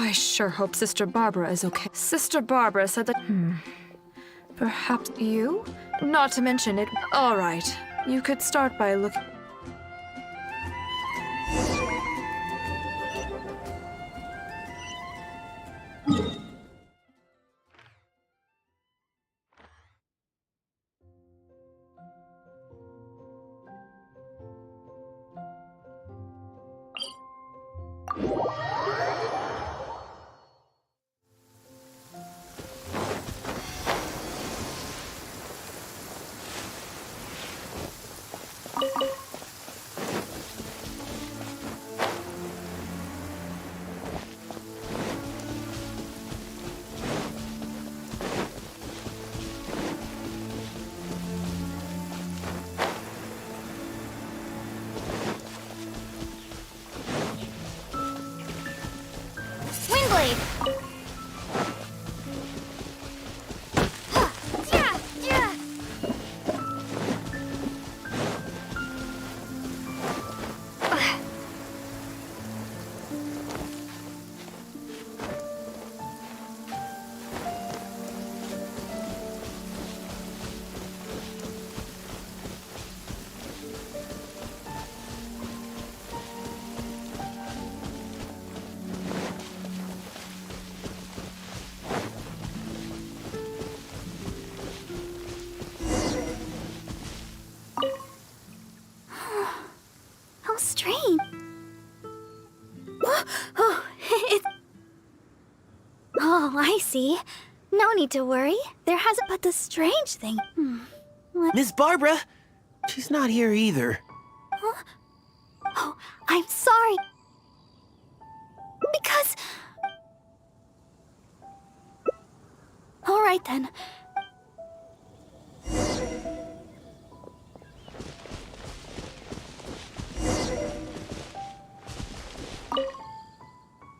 I sure hope Sister Barbara is okay. Sister Barbara said that. Perhaps you? Not to mention it. All right. You could start by looking. Windblade! Huh, yeah, yeah. How strange. Oh, I see. No need to worry. There hasn't but the strange thing. Miss Barbara? She's not here either. Oh, I'm sorry. Because... All right then.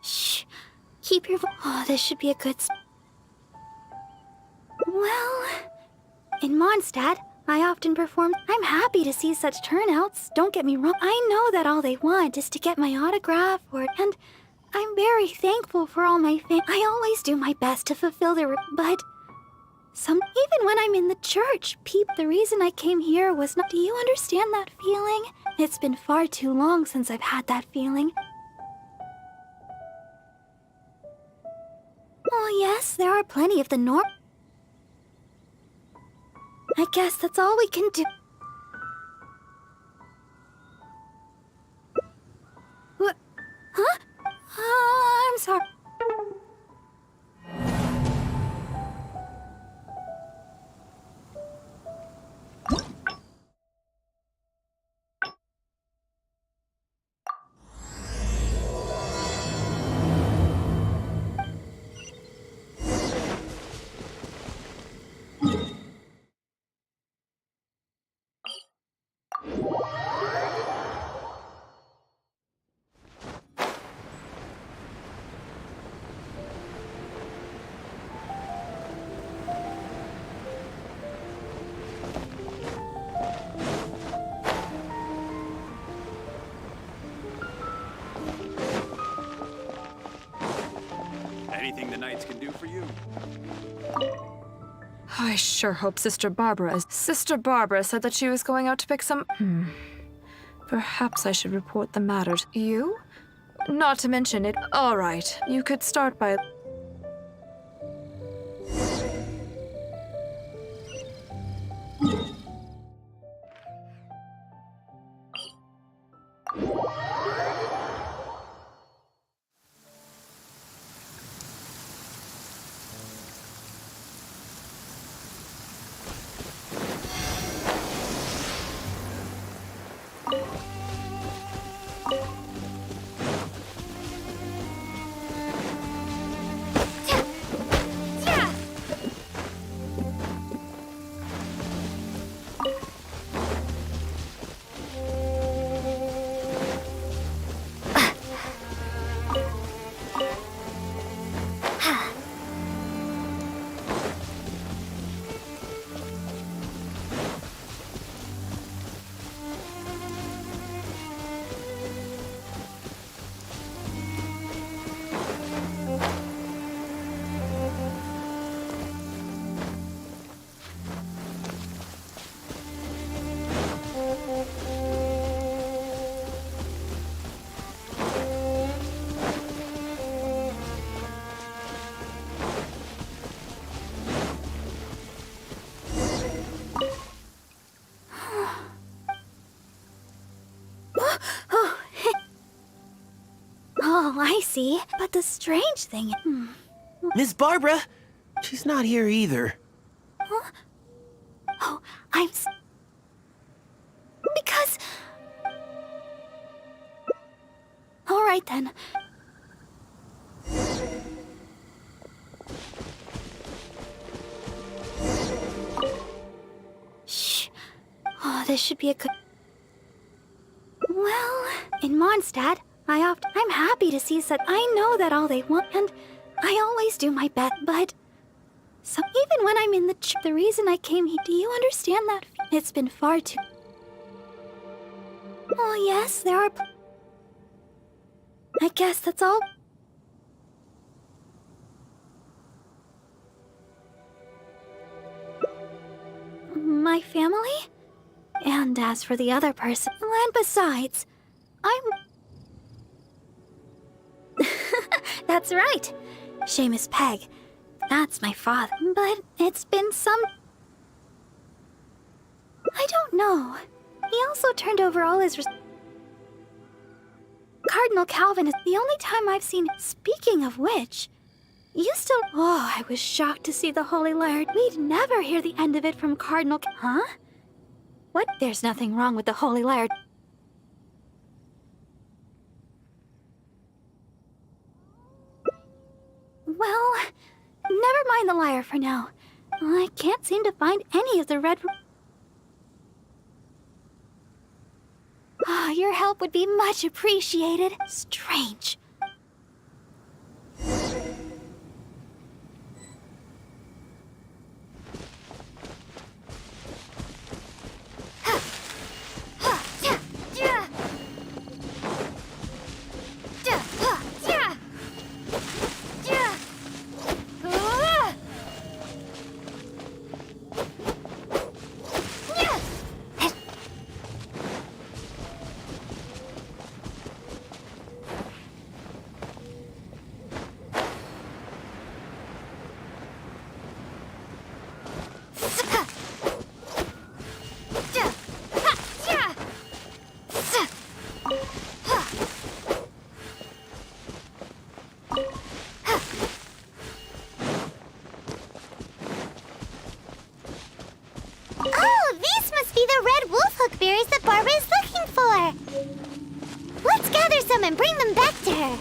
Shh. Keep your voice. Oh, this should be a good... Well... In Mondstadt, I often perform. I'm happy to see such turnouts. Don't get me wrong. I know that all they want is to get my autograph and I'm very thankful for all my fans. I always do my best to fulfill their... But... Even when I'm in the church, the reason I came here was not... Do you understand that feeling? It's been far too long since I've had that feeling. Oh yes, there are plenty of the norm... I guess that's all we can do. What? Huh? I'm sorry. Anything the Knights can do for you? I sure hope Sister Barbara is. Sister Barbara said that she was going out to pick some. Perhaps I should report the matter to you? Not to mention it. All right. You could start by. see, but the strange thing... Miss Barbara? She's not here either. Oh, because... Alright then. Shh. Oh, this should be a good... Well, in Mondstadt, I'm happy to see such... I know that all they want, and I always do my best, but... So even when I'm in the reason I came here, do you understand that? It's been far too... Oh yes, there are... I guess that's all... My family? And as for the other person... And besides, I'm... That's right. Seamus Pegg. That's my father. But it's been some... I don't know. He also turned over all his... Cardinal Calvin is the only time I've seen... Speaking of which... You still... Oh, I was shocked to see the Holy Laird. We'd never hear the end of it from Cardinal... Huh? What? There's nothing wrong with the Holy Laird. Well, never mind the lyre for now. I can't seem to find any of the red... Ah, your help would be much appreciated. Strange. Oh, these must be the red wolfhook berries that Barbara is looking for. Let's gather some and bring them back to her.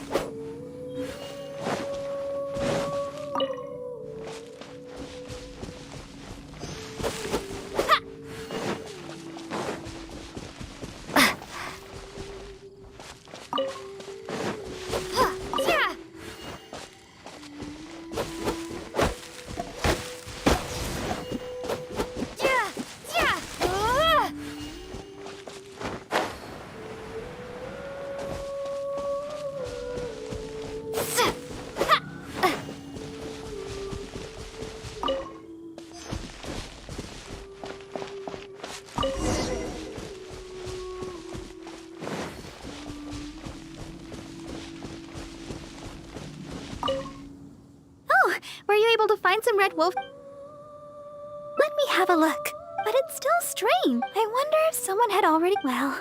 Oh, were you able to find some red wolf? Let me have a look. But it's still strange. I wonder if someone had already... Well,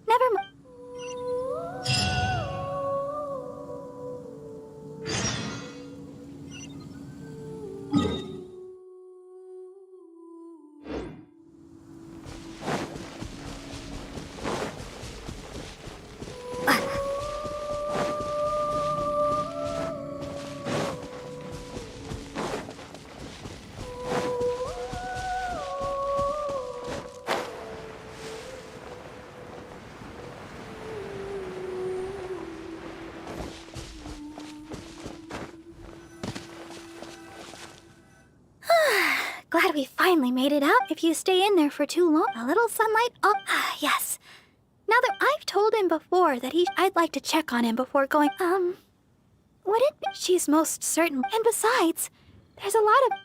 never mind. Glad we finally made it out. If you stay in there for too long, a little sunlight... Oh, yes. Now that I've told him before that I'd like to check on him before going... Would it be... She's most certain. And besides, there's a lot of...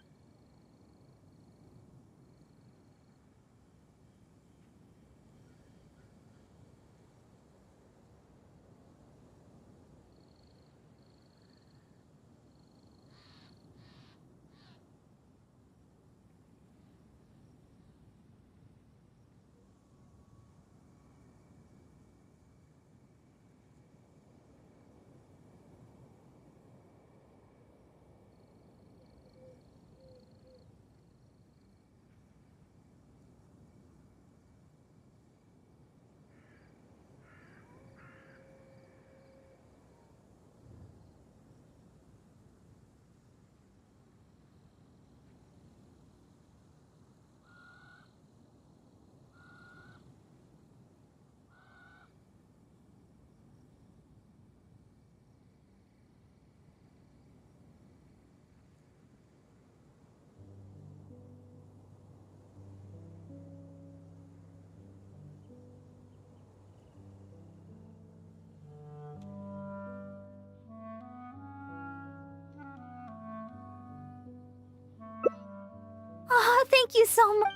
Thank you so much.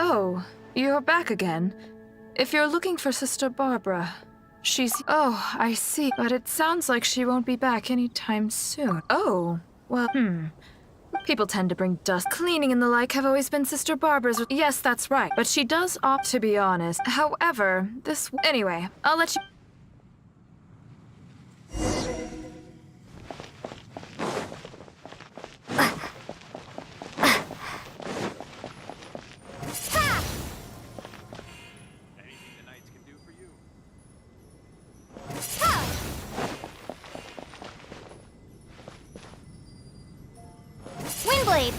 Oh, you're back again. If you're looking for Sister Barbara, she's... Oh, I see. But it sounds like she won't be back anytime soon. Oh, well, People tend to bring dust. Cleaning and the like have always been Sister Barbara's... Yes, that's right. But she does opt to be honest. However, this... Anyway, I'll let you... Anything the knights can do for you? Windblade!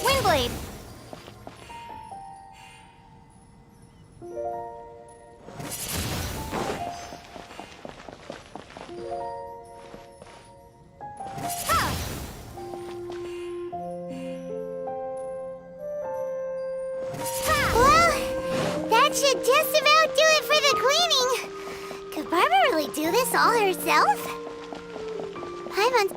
Windblade! Well, that should just about do it for the cleaning. Could Barbara really do this all herself? I'm on.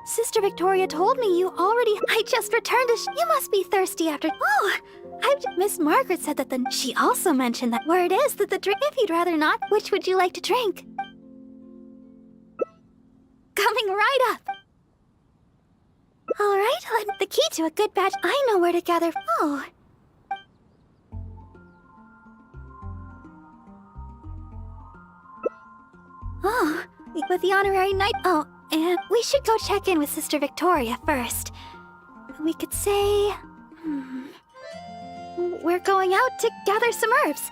Sister Victoria told me you already... I just returned to... You must be thirsty after... Oh! Miss Margaret said that the... She also mentioned that where it is that the drink... If you'd rather not, which would you like to drink? Coming right up! Alright, the key to a good batch... I know where to gather... Oh... Oh, with the honorary knight... Oh, and we should go check in with Sister Victoria first. We could say... We're going out to gather some herbs.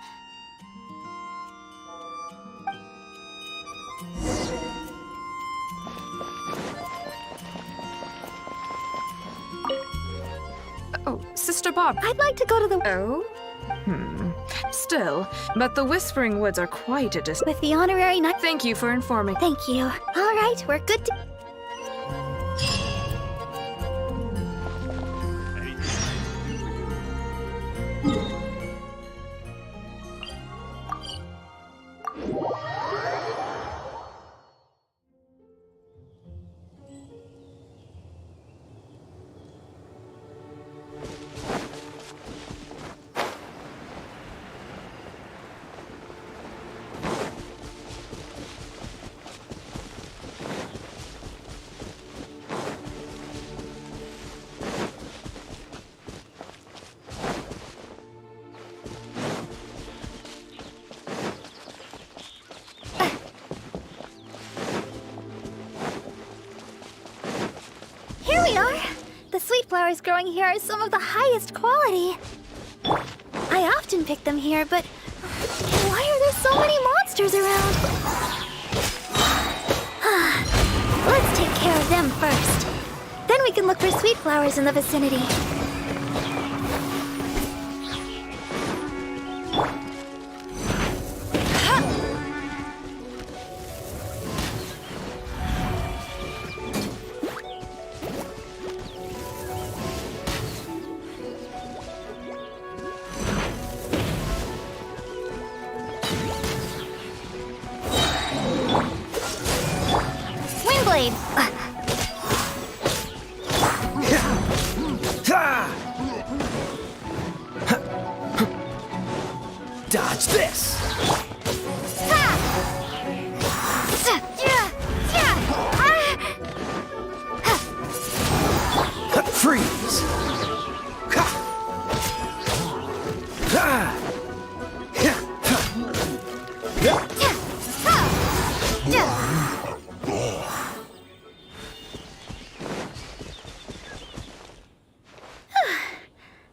Oh, Sister Bob. I'd like to go to the... Oh? Still, but the Whispering Woods are quite a distance. With the honorary knight... Thank you for informing. Thank you. Alright, we're good to... Anything the knights can do for you? Here we are! The sweet flowers growing here are some of the highest quality. I often pick them here, but why are there so many monsters around? Let's take care of them first. Then we can look for sweet flowers in the vicinity. Windblade! Dodge this!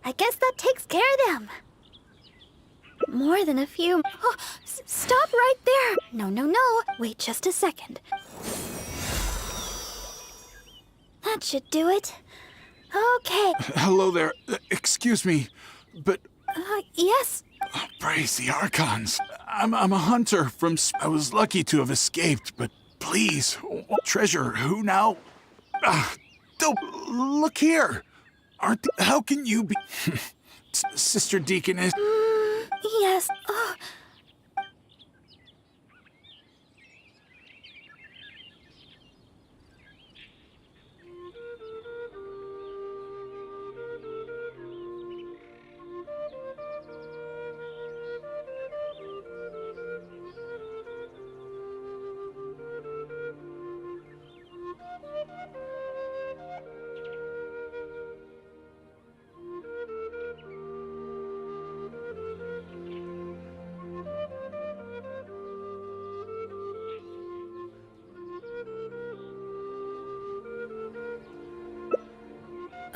I guess that takes care of them. More than a few. Oh, stop right there. No, no, no. Wait just a second. That should do it. Okay. Hello there. Excuse me, but Yes. praise the Archons. I'm a hunter from. I was lucky to have escaped, but please, treasure. Who now? Don't look here. How can you be, Sister Deaconess? Yes. Oh.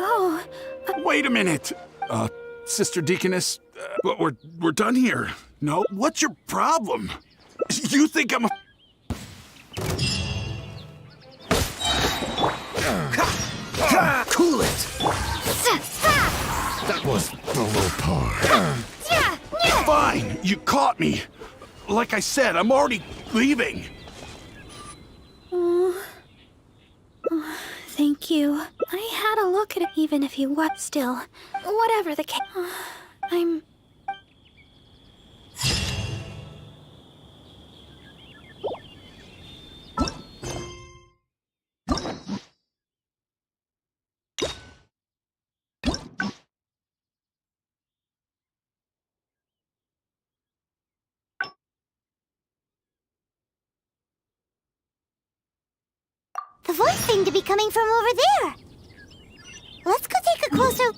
Oh. Wait a minute, Sister Deaconess. But we're done here. No, what's your problem? You think I'm a... Cool it! That was below par. Fine, you caught me. Like I said, I'm already leaving. Thank you. I had a look at it, even if you what still. Whatever the case. I'm. The voice seemed to be coming from over there. Let's go take a closer...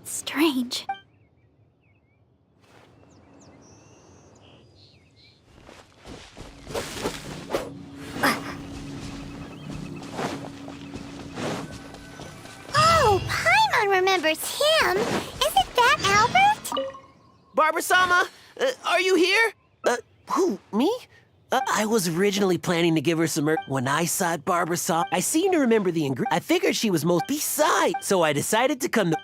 Strange. Oh, Paimon remembers him. Isn't that Albert? Barbara-sama, are you here? Who, me? I was originally planning to give her some When I saw Barbara-sama, I seem to remember the ingredient. I figured she was most beside, so I decided to come to...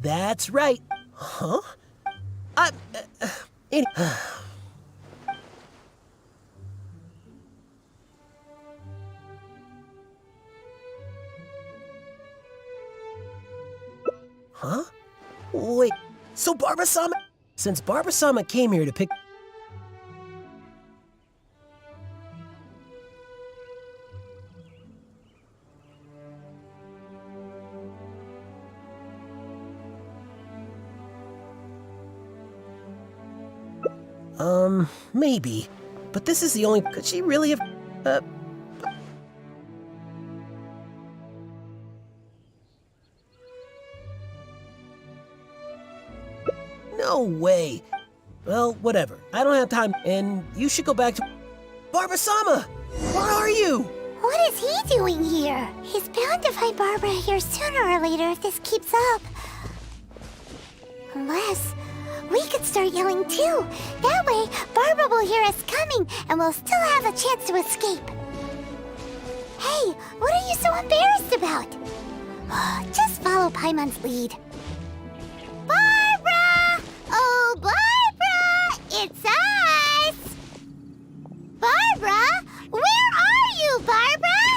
That's right. Huh? Huh? Wait, So Barbara-sama... Since Barbara-sama came here to pick... Maybe. But this is the only... Could she really have... No way. Well, whatever. I don't have time, and you should go back to... Barbara-sama! Where are you? What is he doing here? He's bound to find Barbara here sooner or later if this keeps up. Unless we could start yelling too. That way, Barbara will hear us coming and we'll still have a chance to escape. Hey, what are you so embarrassed about? Just follow Paimon's lead. Barbara! Oh, Barbara! It's us! Barbara? Where are you, Barbara?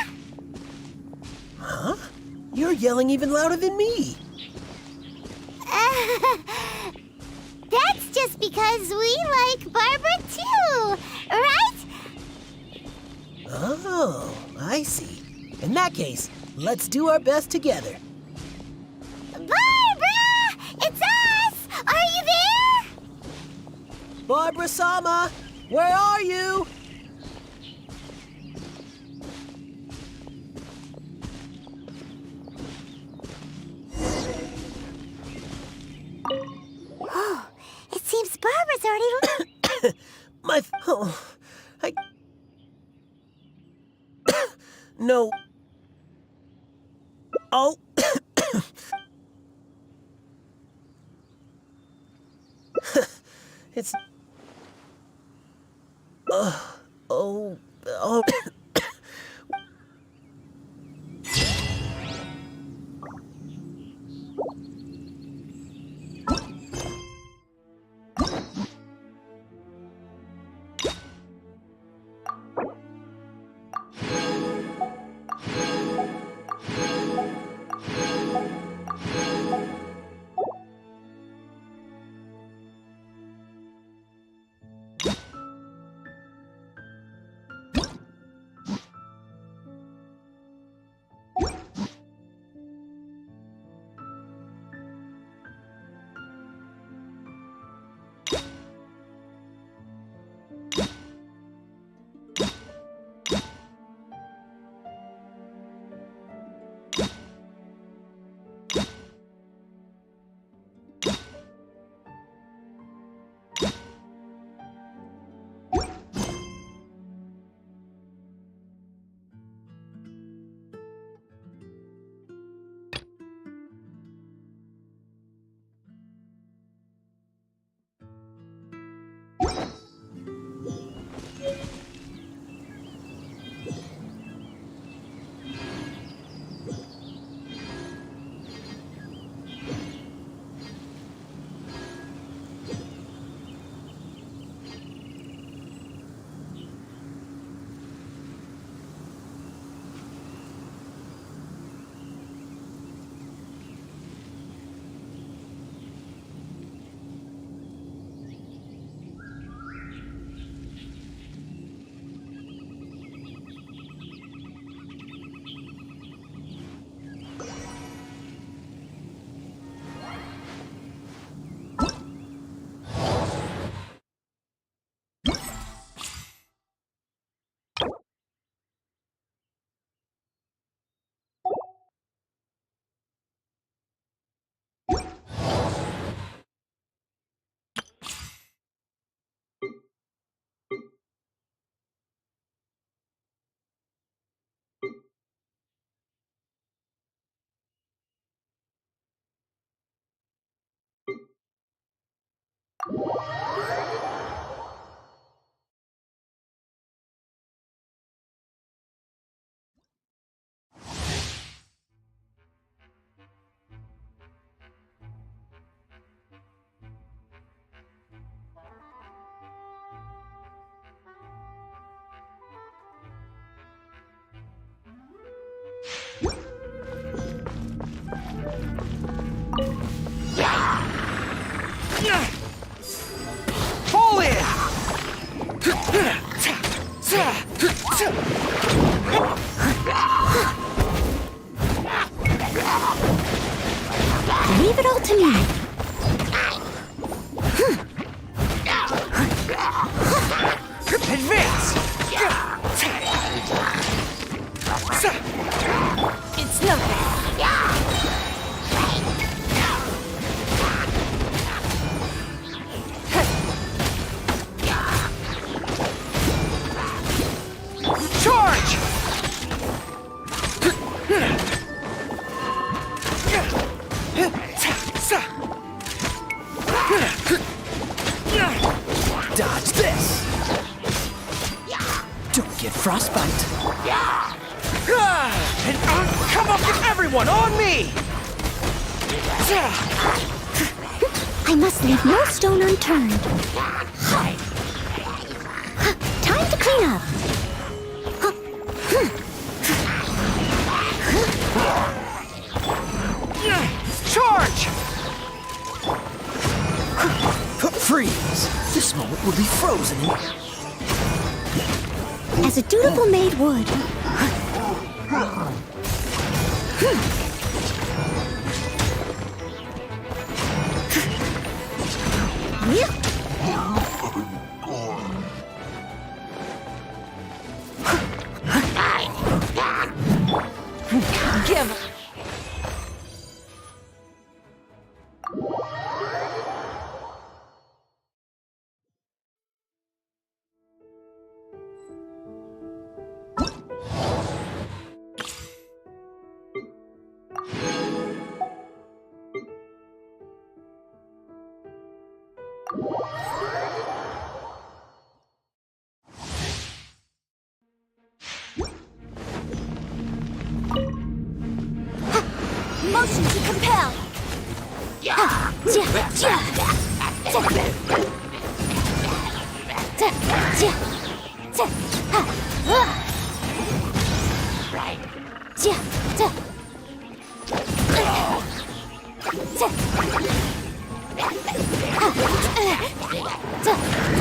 Huh? You're yelling even louder than me. That's just because we like Barbara too, right? Oh, I see. In that case, let's do our best together. Barbara! It's us! Are you there? Barbara-sama, where are you? Oh, it seems Barbara's already... No. Oh. It's... Oh. Fall in! Leave it all to me. Advance! It's nothing. Charge! Dodge this! Don't get frostbite. And come up with everyone on me! I must leave no stone unturned. Time to clean up. Charge! Freeze! This moment will be frozen in... As a dutiful maid would. Give. Motion to compel.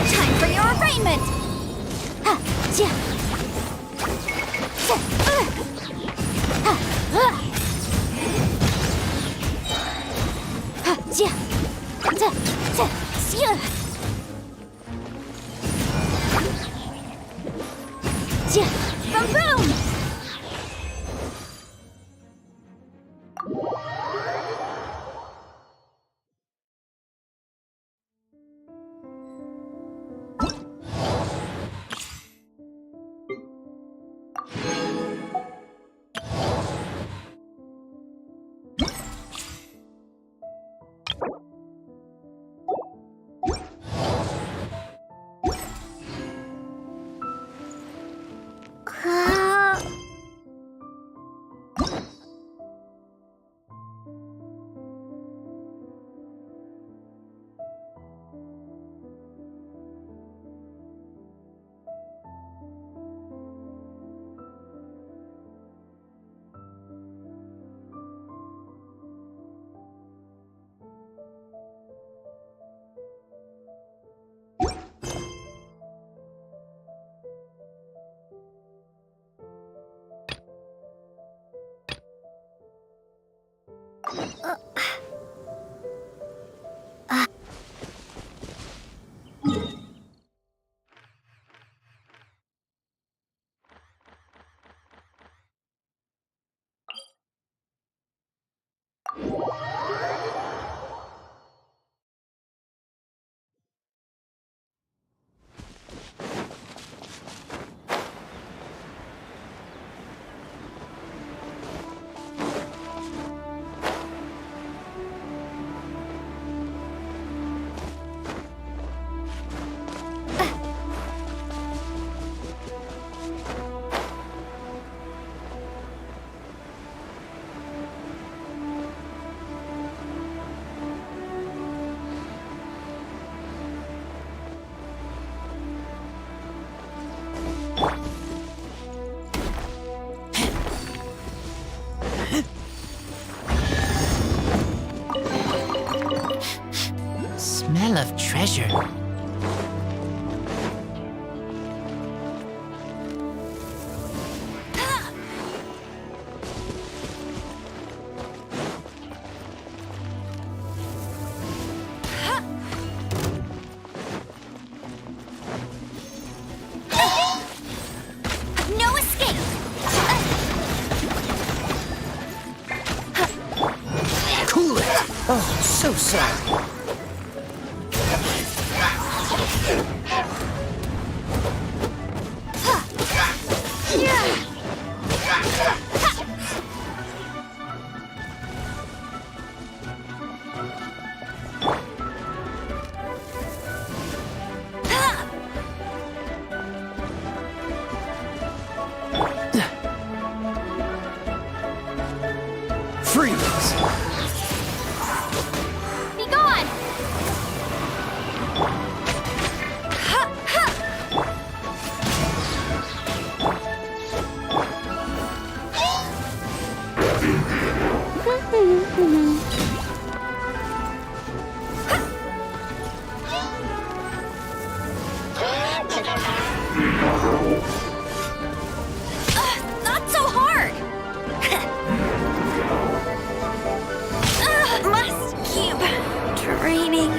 Time for your arraignment. Boom boom! love treasure. No escape! Cool it! Oh, so sorry. Freeze! Be gone! Not so hard! Must keep training.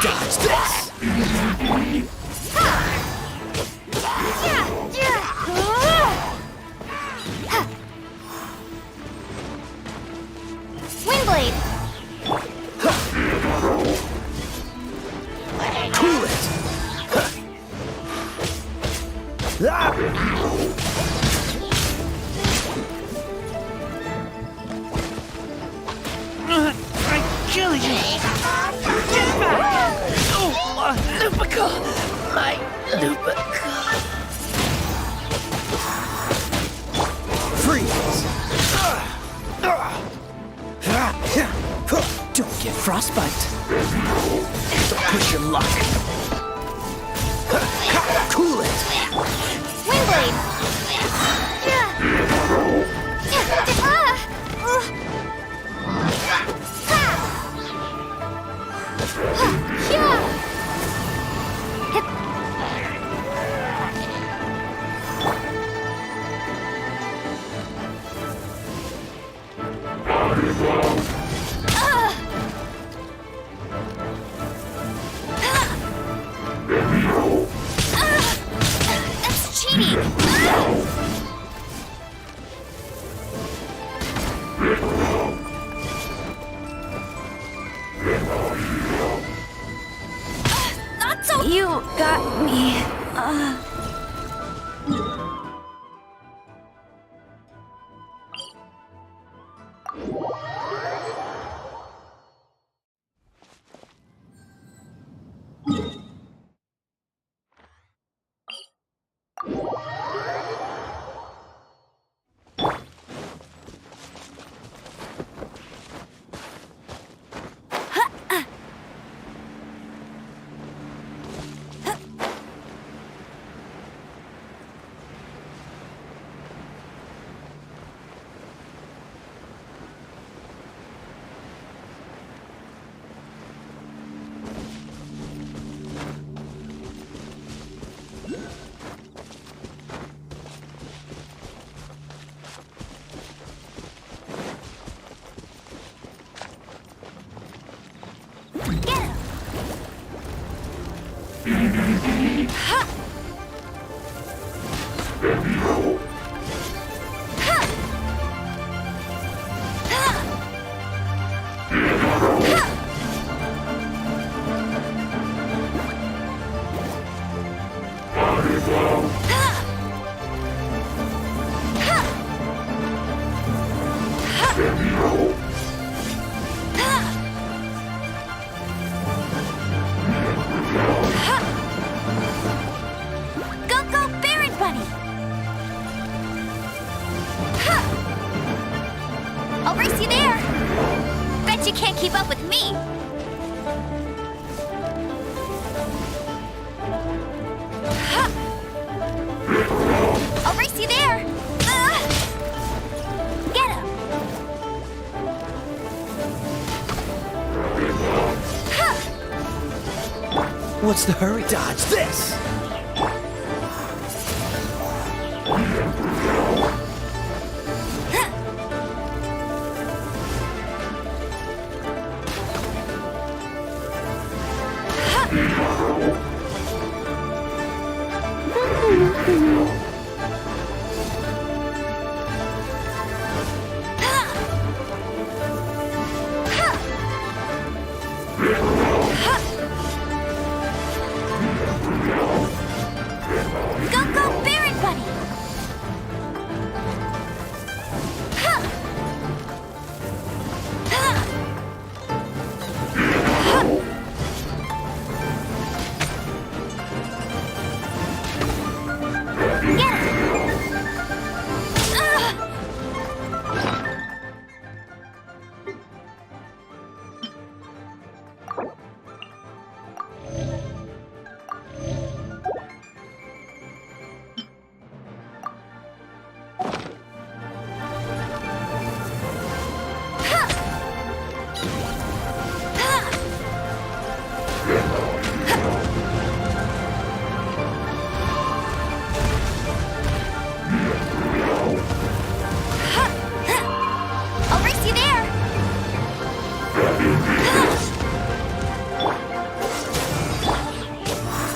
Dodge this! Windblade! Cool it! I kill you! Get back! Oh, Lupica! My Lupica! Freeze! Don't get frostbite. Don't push your luck. Cool it! Windblade! That's cheating! Not so. You got me. Go, Baron Bunny! I'll race you there! Bet you can't keep up with me! I'll race you there! Get him! What's the hurry? Dodge this! Go, Baron Bunny! I'll race you there!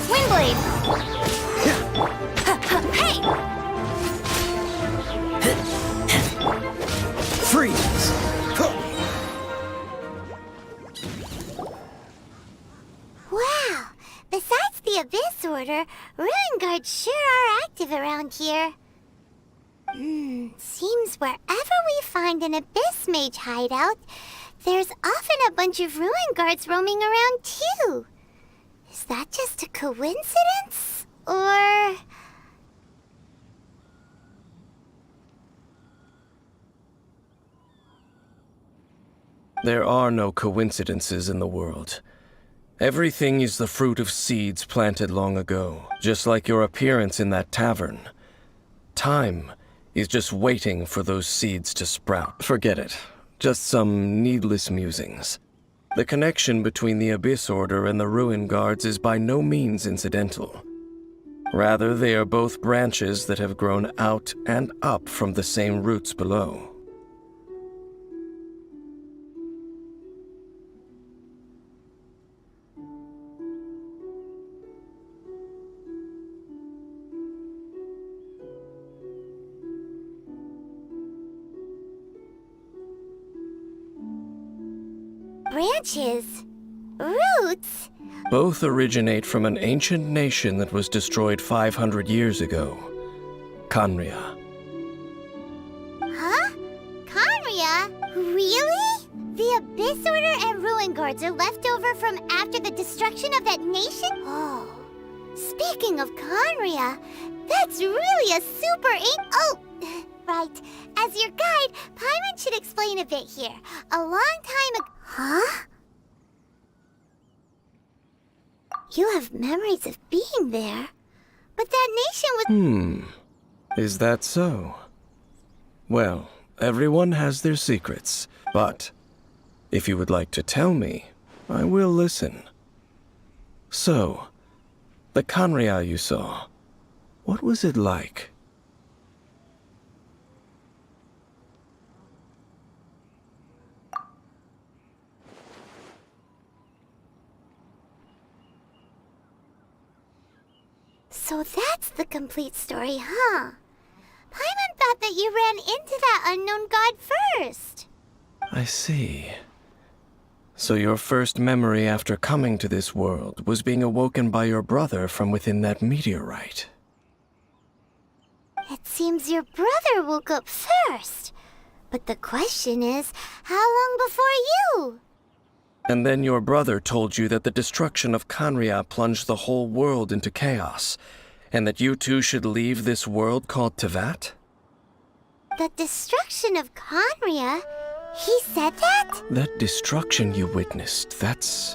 Windblade! Hey! Freeze! Wow! Besides the Abyss Order, Ruin Guards sure are active around here. Seems wherever we find an Abyss Mage hideout, there's often a bunch of Ruin Guards roaming around too. Is that just a coincidence? Or... There are no coincidences in the world. Everything is the fruit of seeds planted long ago, just like your appearance in that tavern. Time is just waiting for those seeds to sprout. Forget it. Just some needless musings. The connection between the Abyss Order and the Ruin Guards is by no means incidental. Rather, they are both branches that have grown out and up from the same roots below. branches? Roots? Both originate from an ancient nation that was destroyed 500 years ago. Khaenri'ah. Huh? Khaenri'ah? Really? The Abyss Order and Ruin Guards are left over from after the destruction of that nation? Oh. Speaking of Khaenri'ah, that's really a super Oh! Right. As your guide, Paimon should explain a bit here. A long time ago... Huh? You have memories of being there. But that nation was... Is that so? Well, everyone has their secrets, but if you would like to tell me, I will listen. So, the Khaenri'ah you saw, what was it like? So that's the complete story, huh? Paimon thought that you ran into that unknown god first. I see. So your first memory after coming to this world was being awoken by your brother from within that meteorite. It seems your brother woke up first. But the question is, how long before you? And then your brother told you that the destruction of Kanria plunged the whole world into chaos, and that you two should leave this world called Tevat? The destruction of Kanria? He said that? That destruction you witnessed, that's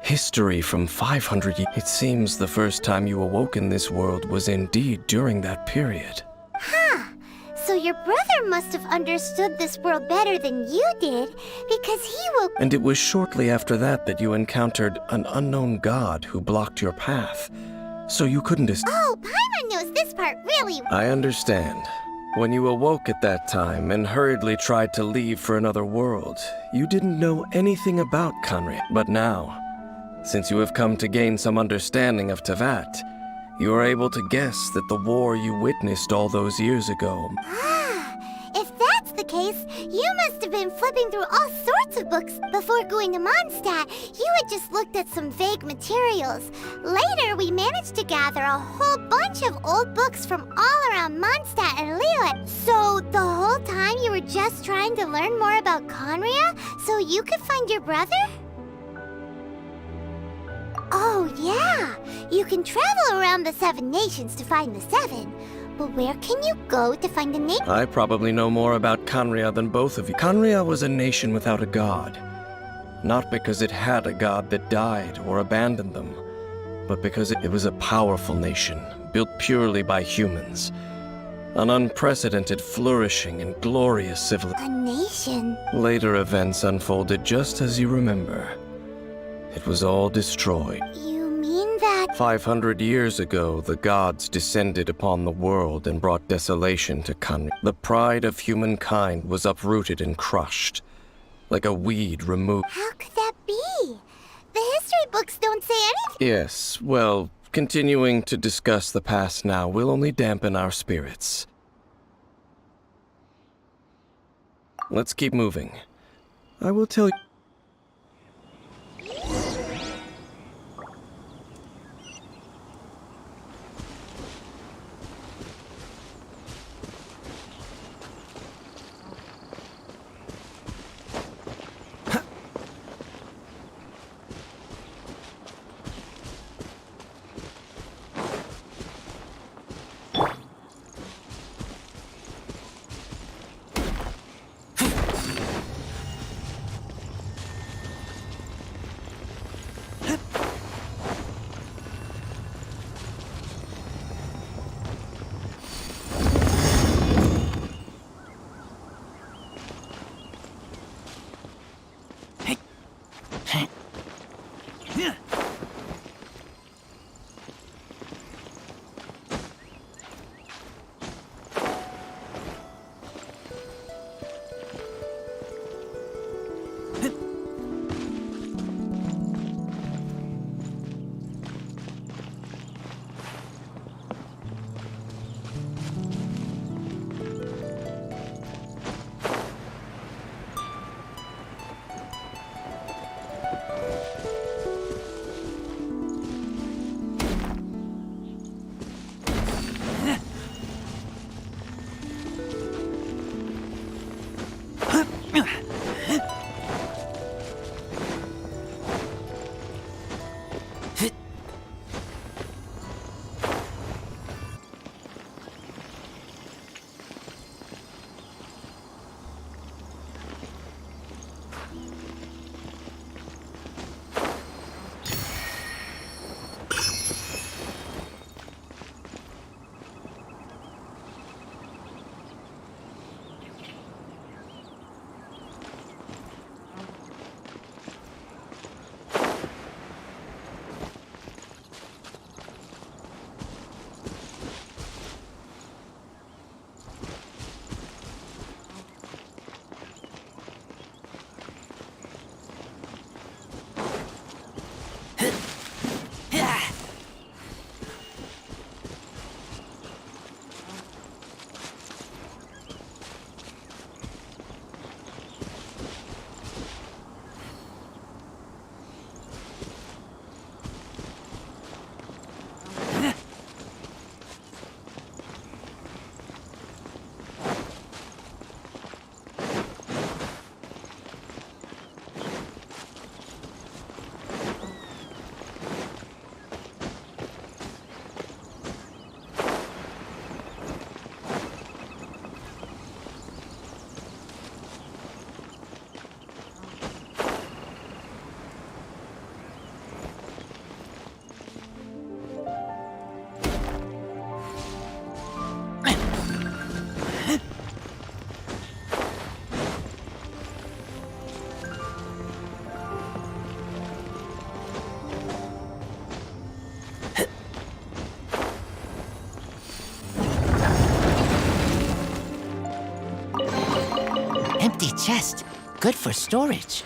history from 500 years. It seems the first time you awoke in this world was indeed during that period. Huh. So your brother must have understood this world better than you did, because he woke... And it was shortly after that that you encountered an unknown god who blocked your path, so you couldn't... Oh, Paimon knows this part really... I understand. When you awoke at that time and hurriedly tried to leave for another world, you didn't know anything about Kanria. But now, since you have come to gain some understanding of Tevat, you are able to guess that the war you witnessed all those years ago... Ah, if that's the case, you must have been flipping through all sorts of books before going to Mondstadt. You had just looked at some vague materials. Later, we managed to gather a whole bunch of old books from all around Mondstadt and Liyue. So the whole time you were just trying to learn more about Kanria so you could find your brother? Oh, yeah! You can travel around the 7 nations to find the 7. But where can you go to find the nation? I probably know more about Kanria than both of you. Kanria was a nation without a god. Not because it had a god that died or abandoned them, but because it was a powerful nation, built purely by humans. An unprecedented, flourishing, and glorious civilization. A nation? Later events unfolded just as you remember. It was all destroyed. You mean that... 500 years ago, the gods descended upon the world and brought desolation to Kanria. The pride of humankind was uprooted and crushed, like a weed removed. How could that be? The history books don't say anything. Yes, well, continuing to discuss the past now will only dampen our spirits. Let's keep moving. I will tell you... chest. Good for storage.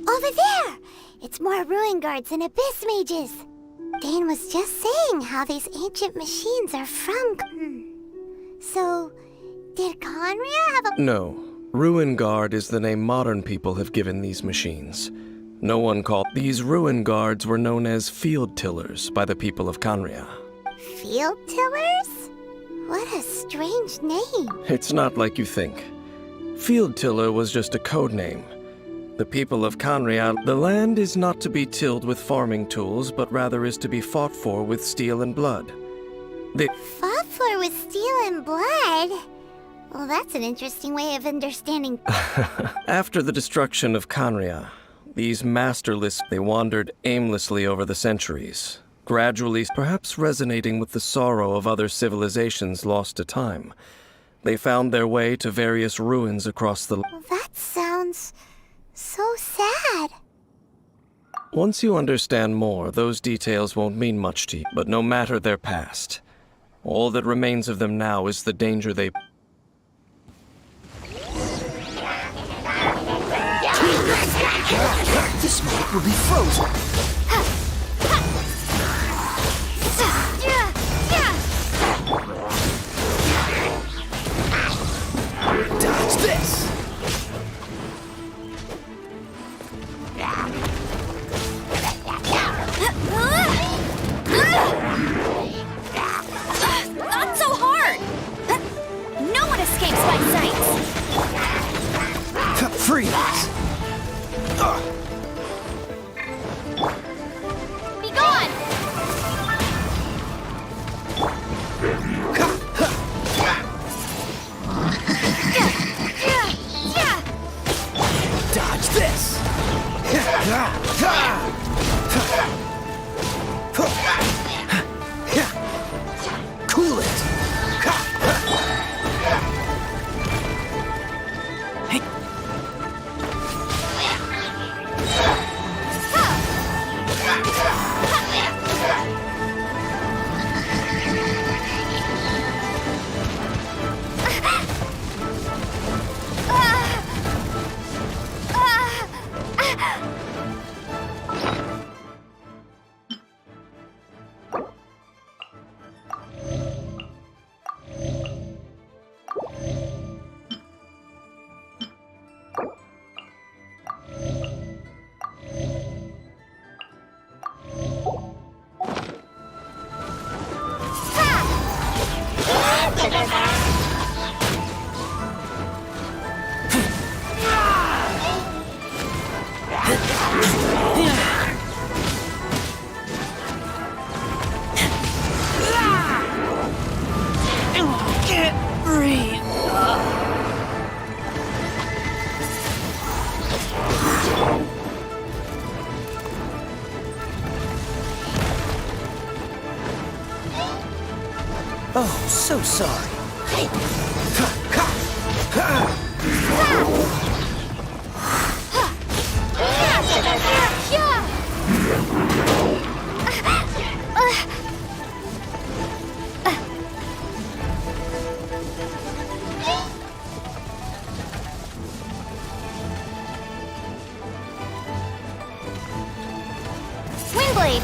Over there! It's more ruin guards and abyss mages. Dane was just saying how these ancient machines are from... So, did Conria have a... No. Ruin Guard is the name modern people have given these machines. No one called... These Ruin Guards were known as Field Tillers by the people of Conria. Field tillers? What a strange name. It's not like you think. Field Tiller was just a code name. The people of Conria, the land is not to be tilled with farming tools, but rather is to be fought for with steel and blood. Fought for with steel and blood? Well, that's an interesting way of understanding. After the destruction of Conria, these masterless, they wandered aimlessly over the centuries, gradually, perhaps resonating with the sorrow of other civilizations lost to time. They found their way to various ruins across the... Well, that sounds... so sad. Once you understand more, those details won't mean much to you. But no matter their past, all that remains of them now is the danger they... This moment will be frozen. Dodge this! Not so hard! No one escapes my sight! Freeze! Oh, so sorry. Windblade!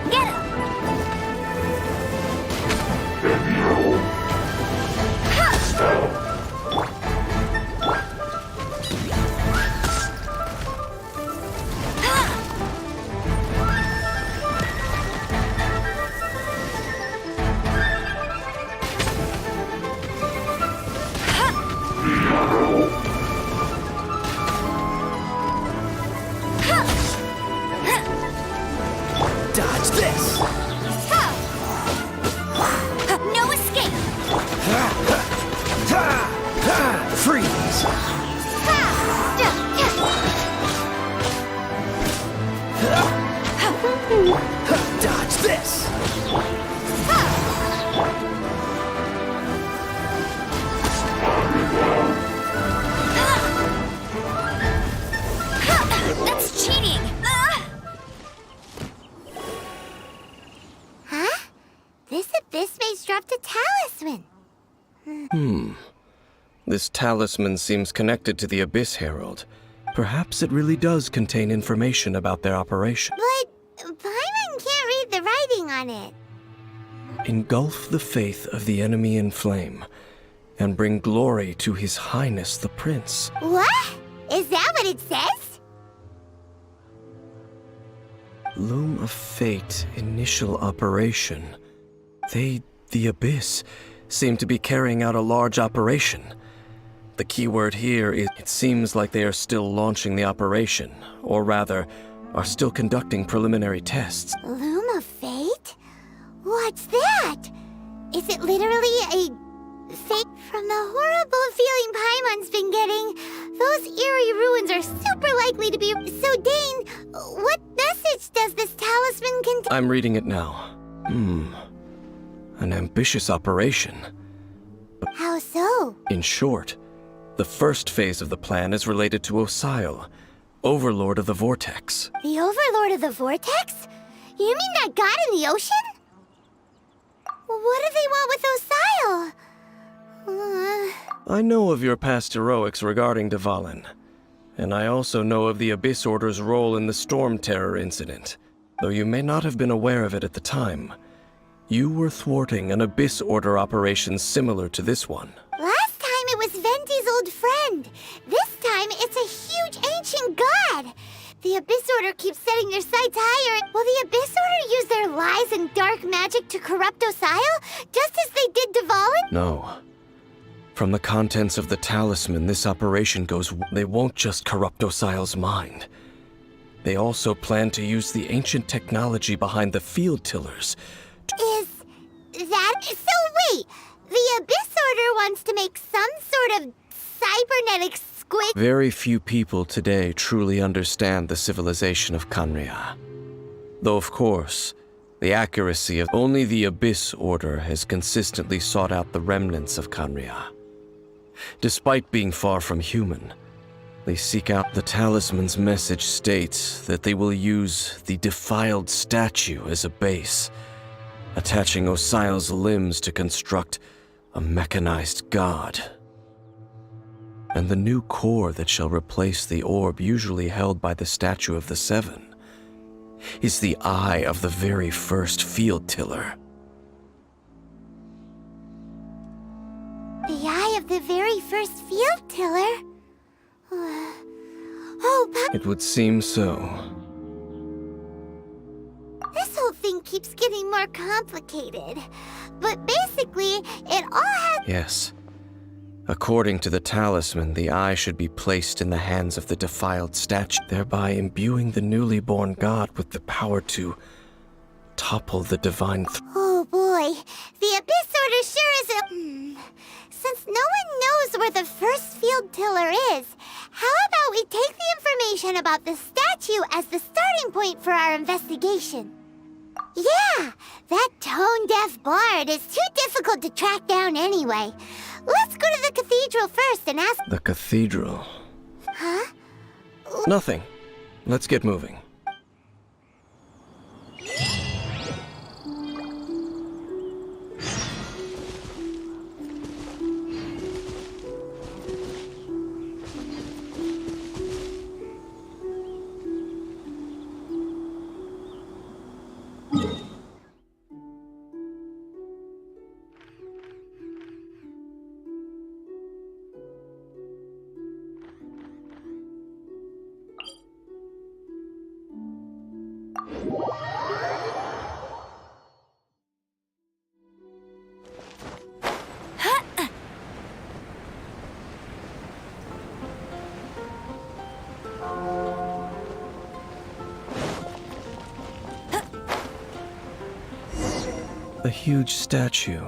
Get him! Dodge this! No escape! Freeze! Dodge this! That's cheating! Huh? This abyss maze dropped a talisman. This talisman seems connected to the Abyss Herald. Perhaps it really does contain information about their operation. But Paimon can't read the writing on it. Engulf the faith of the enemy in flame, and bring glory to His Highness the Prince. What? Is that what it says? Loom of Fate, initial operation. They, the Abyss, seem to be carrying out a large operation. The keyword here is, it seems like they are still launching the operation, or rather, are still conducting preliminary tests. Loom of Fate? What's that? Is it literally a fate? From the horrible feeling Paimon's been getting, those eerie ruins are super likely to be. So, Dane, what message does this talisman contain? I'm reading it now. An ambitious operation. How so? In short, the first phase of the plan is related to Osile, Overlord of the Vortex. The Overlord of the Vortex? You mean that god in the ocean? What do they want with Osile? I know of your past heroics regarding Dvalin, and I also know of the Abyss Order's role in the Storm Terror incident. Though you may not have been aware of it at the time, you were thwarting an Abyss Order operation similar to this one. Last time it was Venti's old friend. This time it's a huge ancient god. The Abyss Order keeps setting their sights higher. Will the Abyss Order use their lies and dark magic to corrupt Osile, just as they did Dvalin? No. From the contents of the talisman this operation goes, they won't just corrupt Osile's mind. They also plan to use the ancient technology behind the field tillers. Is that so? Wait, the Abyss Order wants to make some sort of cybernetic squid. Very few people today truly understand the civilization of Khaenri'ah. Though, of course, the accuracy of only the Abyss Order has consistently sought out the remnants of Khaenri'ah. Despite being far from human, they seek out the talisman's message states that they will use the defiled statue as a base, attaching Osile's limbs to construct a mechanized god. And the new core that shall replace the orb usually held by the Statue of the Seven is the eye of the very first field tiller. The eye of the very first field tiller? It would seem so. This whole thing keeps getting more complicated. But basically, it all has. Yes. According to the talisman, the eye should be placed in the hands of the defiled statue, thereby imbuing the newly born god with the power to topple the divine Oh boy, the Abyss Order sure is a... Since no one knows where the first field tiller is, how about we take the information about the statue as the starting point for our investigation? Yeah, that tone-deaf bard is too difficult to track down anyway. Let's go to the cathedral first and ask... The cathedral? Huh? Nothing. Let's get moving. A huge statue,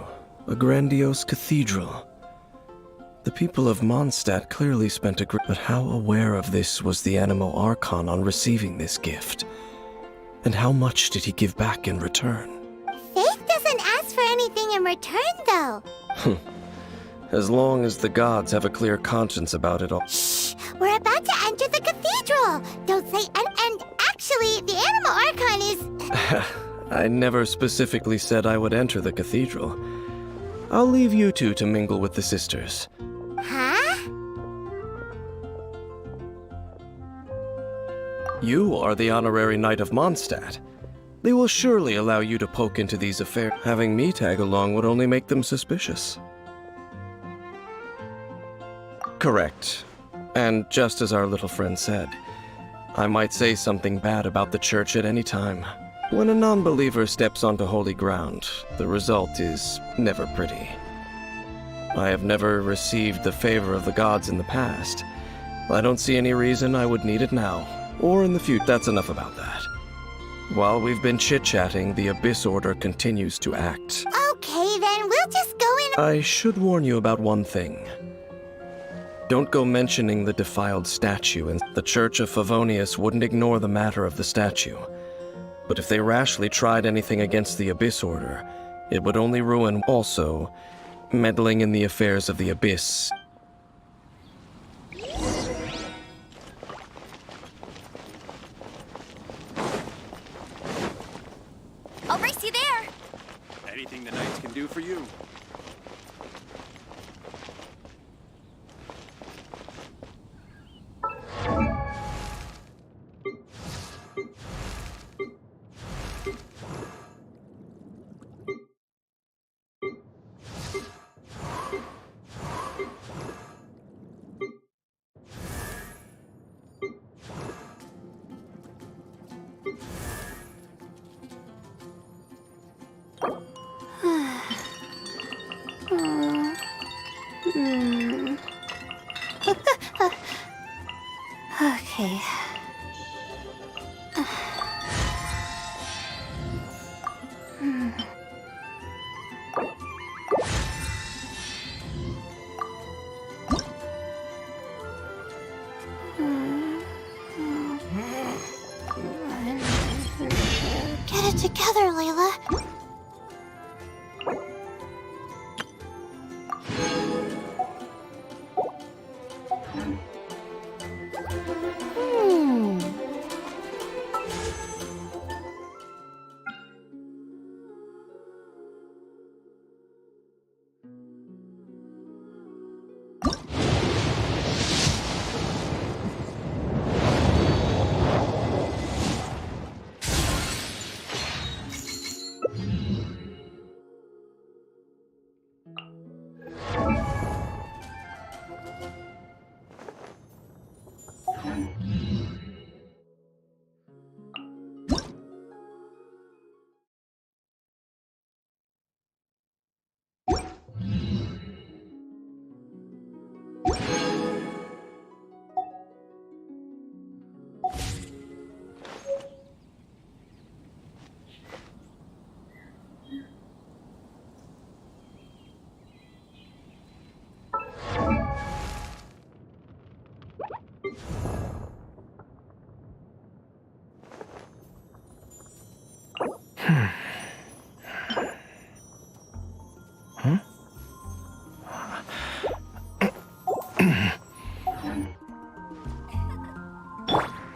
a grandiose cathedral. The people of Mondstadt clearly spent a great... But how aware of this was the Animo Archon on receiving this gift? And how much did he give back in return? Faith doesn't ask for anything in return, though. As long as the gods have a clear conscience about it all. Shh! We're about to enter the cathedral! Don't say... And actually, the Animo Archon is... I never specifically said I would enter the cathedral. I'll leave you two to mingle with the sisters. Huh? You are the honorary knight of Mondstadt. They will surely allow you to poke into these affairs. Having me tag along would only make them suspicious. Correct. And just as our little friend said, I might say something bad about the church at any time. When a non-believer steps onto holy ground, the result is never pretty. I have never received the favor of the gods in the past. I don't see any reason I would need it now, or in the future. That's enough about that. While we've been chit-chatting, the Abyss Order continues to act. Okay, then we'll just go in... I should warn you about one thing. Don't go mentioning the defiled statue, and the Church of Favonius wouldn't ignore the matter of the statue. But if they rashly tried anything against the Abyss Order, it would only ruin. Also, meddling in the affairs of the Abyss. I'll race you there! Anything the knights can do for you. Okay. Get it together, Layla.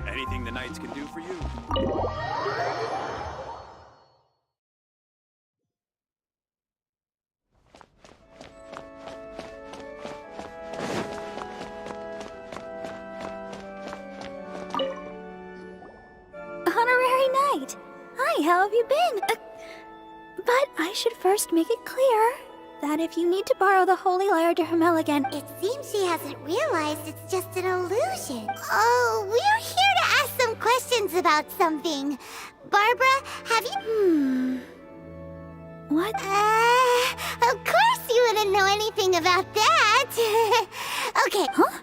Anything the knights can do for you? Honorary Knight! Hi, how have you been? But I should first make it clear that if you need to borrow the Holy Lyre to Hermel again, It seems she hasn't realized it's just an illusion. Oh, we're here to ask some questions about something. Barbara, have you... what? Of course you wouldn't know anything about that. Okay. Huh?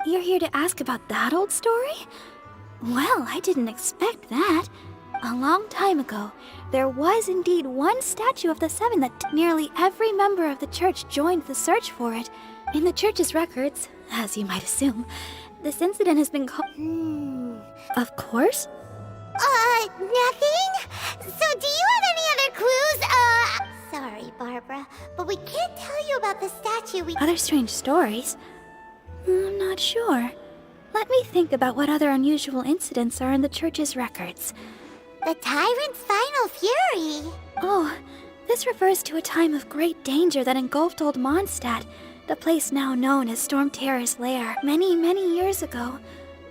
You're here to ask about that old story? Well, I didn't expect that. A long time ago, there was indeed one statue of the Seven that nearly every member of the church joined the search for it. In the church's records, as you might assume, this incident has been called... Of course. Nothing? So do you have any other clues? Sorry, Barbara, but we can't tell you about the statue we... Other strange stories? I'm not sure. Let me think about what other unusual incidents are in the church's records. The Tyrant's Final Fury. Oh, this refers to a time of great danger that engulfed old Mondstadt, the place now known as Storm Terror's lair. Many, many years ago,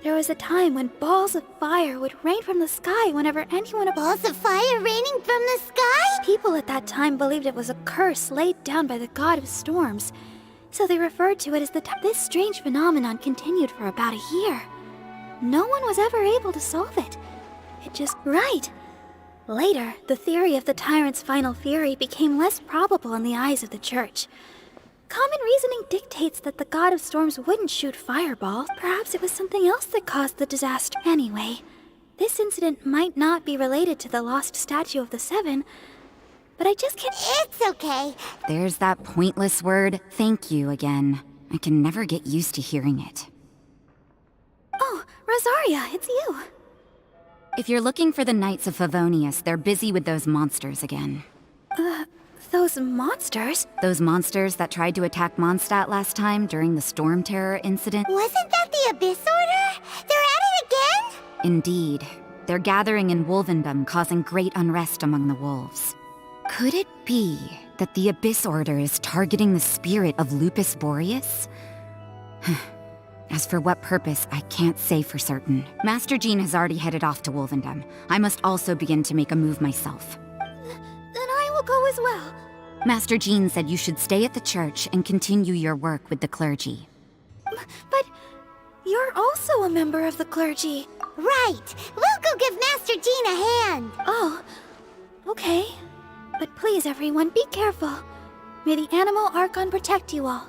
there was a time when balls of fire would rain from the sky whenever anyone... Balls of fire raining from the sky? People at that time believed it was a curse laid down by the god of storms, so they referred to it as the... This strange phenomenon continued for about a year. No one was ever able to solve it. It just... Right! Later, the theory of the Tyrant's Final Fury became less probable in the eyes of the church. Common reasoning dictates that the god of storms wouldn't shoot fireballs. Perhaps it was something else that caused the disaster. Anyway, this incident might not be related to the lost statue of the Seven, but I just can't... It's okay. There's that pointless word, thank you, again. I can never get used to hearing it. Oh, Rosaria, it's you. If you're looking for the Knights of Favonius, they're busy with those monsters again. Those monsters? Those monsters that tried to attack Mondstadt last time during the Storm Terror incident? Wasn't that the Abyss Order? They're at it again? Indeed. They're gathering in Wolvendom, causing great unrest among the wolves. Could it be that the Abyss Order is targeting the spirit of Lupus Boreas? As for what purpose, I can't say for certain. Master Jean has already headed off to Wolvendom. I must also begin to make a move myself. Then I will go as well. Master Jean said you should stay at the church and continue your work with the clergy. But you're also a member of the clergy. Right. We'll go give Master Jean a hand. Oh, okay. But please, everyone, be careful. May the Animal Archon protect you all.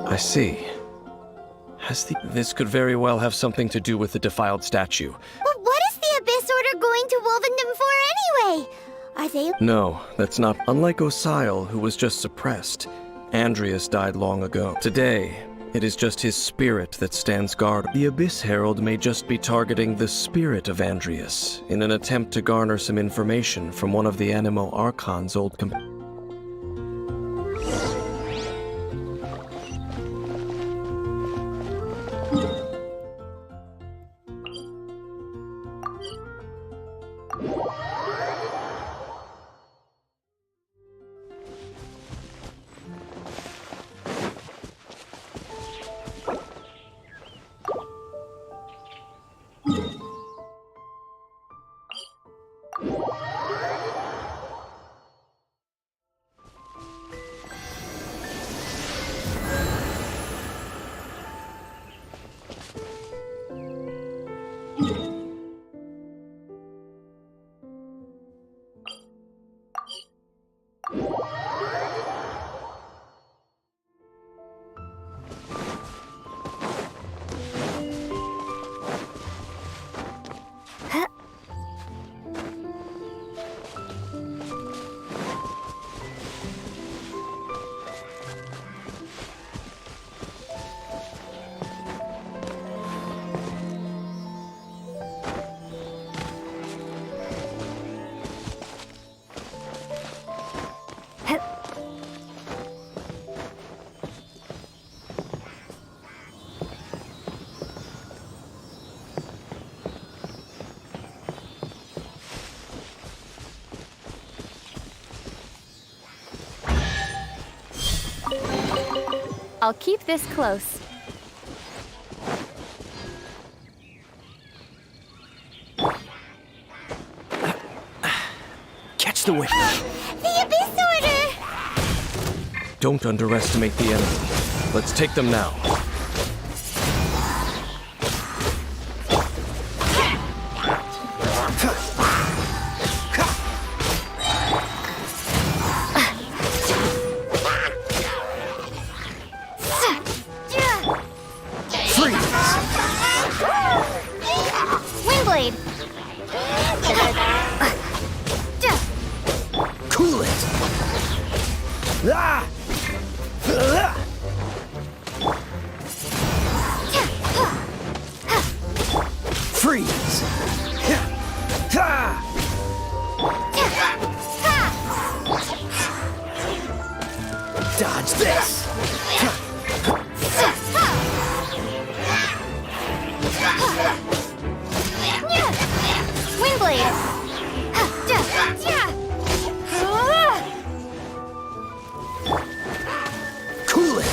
I see. This could very well have something to do with the defiled statue. But what is the Abyss Order going to Wolvendom for anyway? Are they... No, that's not. Unlike Osile, who was just suppressed, Andreas died long ago. Today, it is just his spirit that stands guard. The Abyss Herald may just be targeting the spirit of Andreas in an attempt to garner some information from one of the Animal Archon's old companions. I'll keep this close. Catch the wind. The Abyss Order! Don't underestimate the enemy. Let's take them now. Windblade! Cool it. Ah! Freeze. Dodge this. Windblade! Cool it.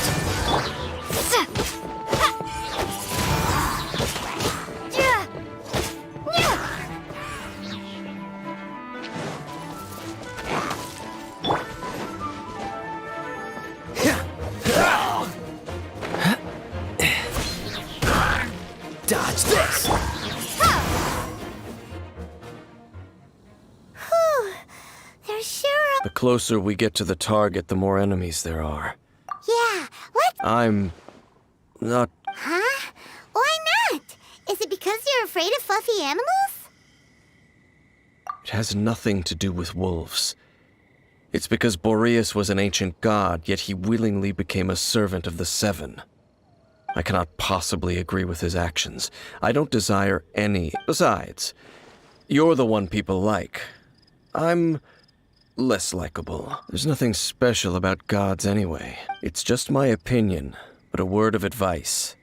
Dodge this. There sure are. The closer we get to the target, the more enemies there are. Yeah, what? I'm not. Huh? Why not? Is it because you're afraid of fluffy animals? It has nothing to do with wolves. It's because Boreas was an ancient god, yet he willingly became a servant of the Seven. I cannot possibly agree with his actions. I don't desire any. Besides, you're the one people like. I'm less likable. There's nothing special about gods anyway. It's just my opinion, but a word of advice.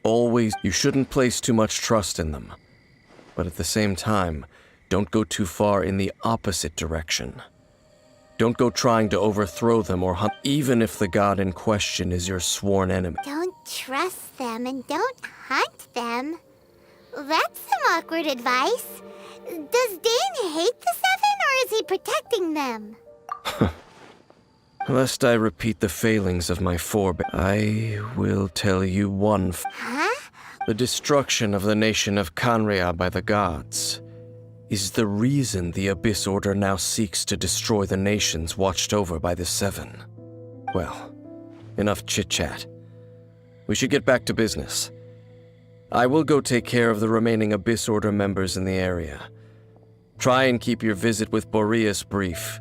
Always, you shouldn't place too much trust in them. But at the same time, don't go too far in the opposite direction. Don't go trying to overthrow them or hunt, even if the god in question is your sworn enemy. Don't trust them and don't hunt them. That's some awkward advice. Does Dane hate the Seven, or is he protecting them? Lest I repeat the failings of my I will tell you one. Huh? The destruction of the nation of Kanria by the gods is the reason the Abyss Order now seeks to destroy the nations watched over by the Seven. Well, enough chit-chat. We should get back to business. I will go take care of the remaining Abyss Order members in the area. Try and keep your visit with Boreas brief.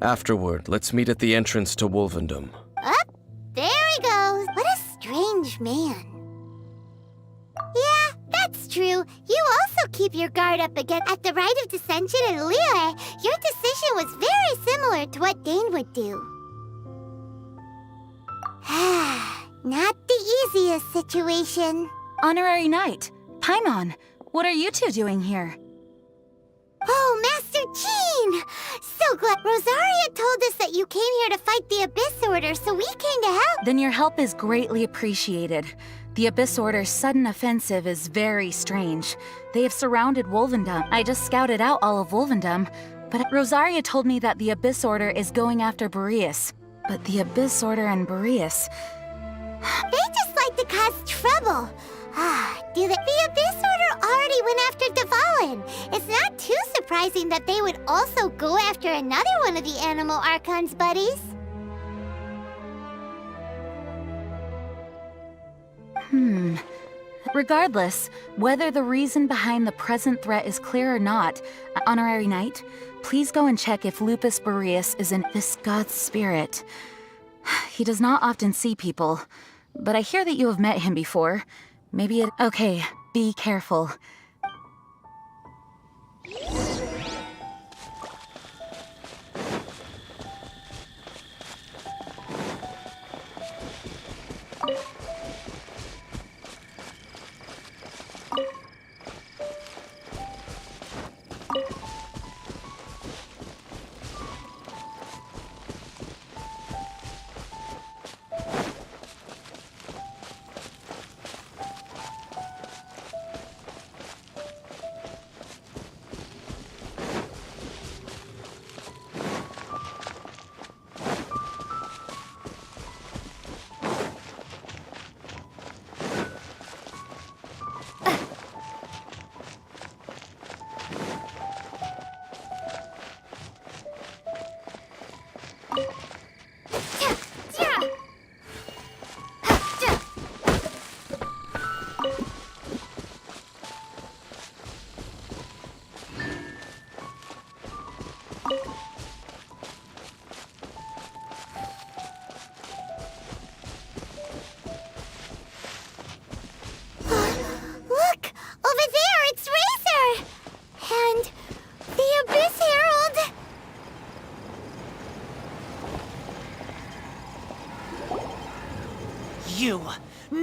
Afterward, let's meet at the entrance to Wolvendom. Up, there he goes. What a strange man. Yeah, that's true. You also keep your guard up again. At the Rite of Dissension in Liyue, your decision was very similar to what Dane would do. Not the easiest situation. Honorary Knight, Paimon, what are you two doing here? Oh, Master Jean! So glad. Rosaria told us that you came here to fight the Abyss Order, so we came to help. Then your help is greatly appreciated. The Abyss Order's sudden offensive is very strange. They have surrounded Wolvendom. I just scouted out all of Wolvendom, but Rosaria told me that the Abyss Order is going after Boreas. But the Abyss Order and Boreas... They just like to cause trouble. The Abyss Order already went after Dvalin. It's not too surprising that they would also go after another one of the Animal Archon's buddies. Regardless, whether the reason behind the present threat is clear or not, Honorary Knight, please go and check if Lupus Boreas is in this god's spirit. He does not often see people, but I hear that you have met him before. Maybe it... Okay, be careful.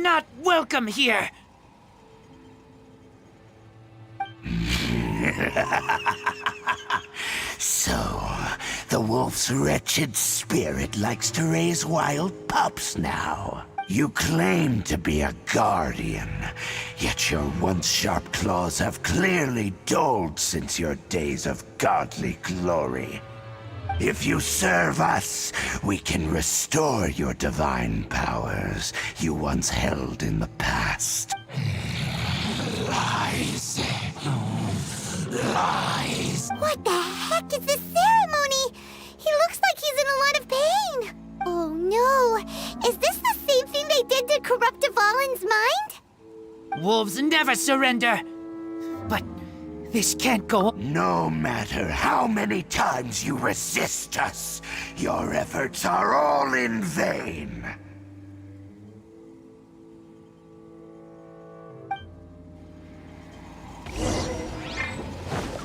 not welcome here. So, the wolf's wretched spirit likes to raise wild pups now. You claim to be a guardian, yet your once sharp claws have clearly dulled since your days of godly glory. If you serve us, we can restore your divine powers you once held in the past. Lies. Lies. What the heck is this ceremony? He looks like he's in a lot of pain. Oh no, is this the same thing they did to corrupt Dvalin's mind? Wolves never surrender. But this can't go on. No matter how many times you resist us, your efforts are all in vain.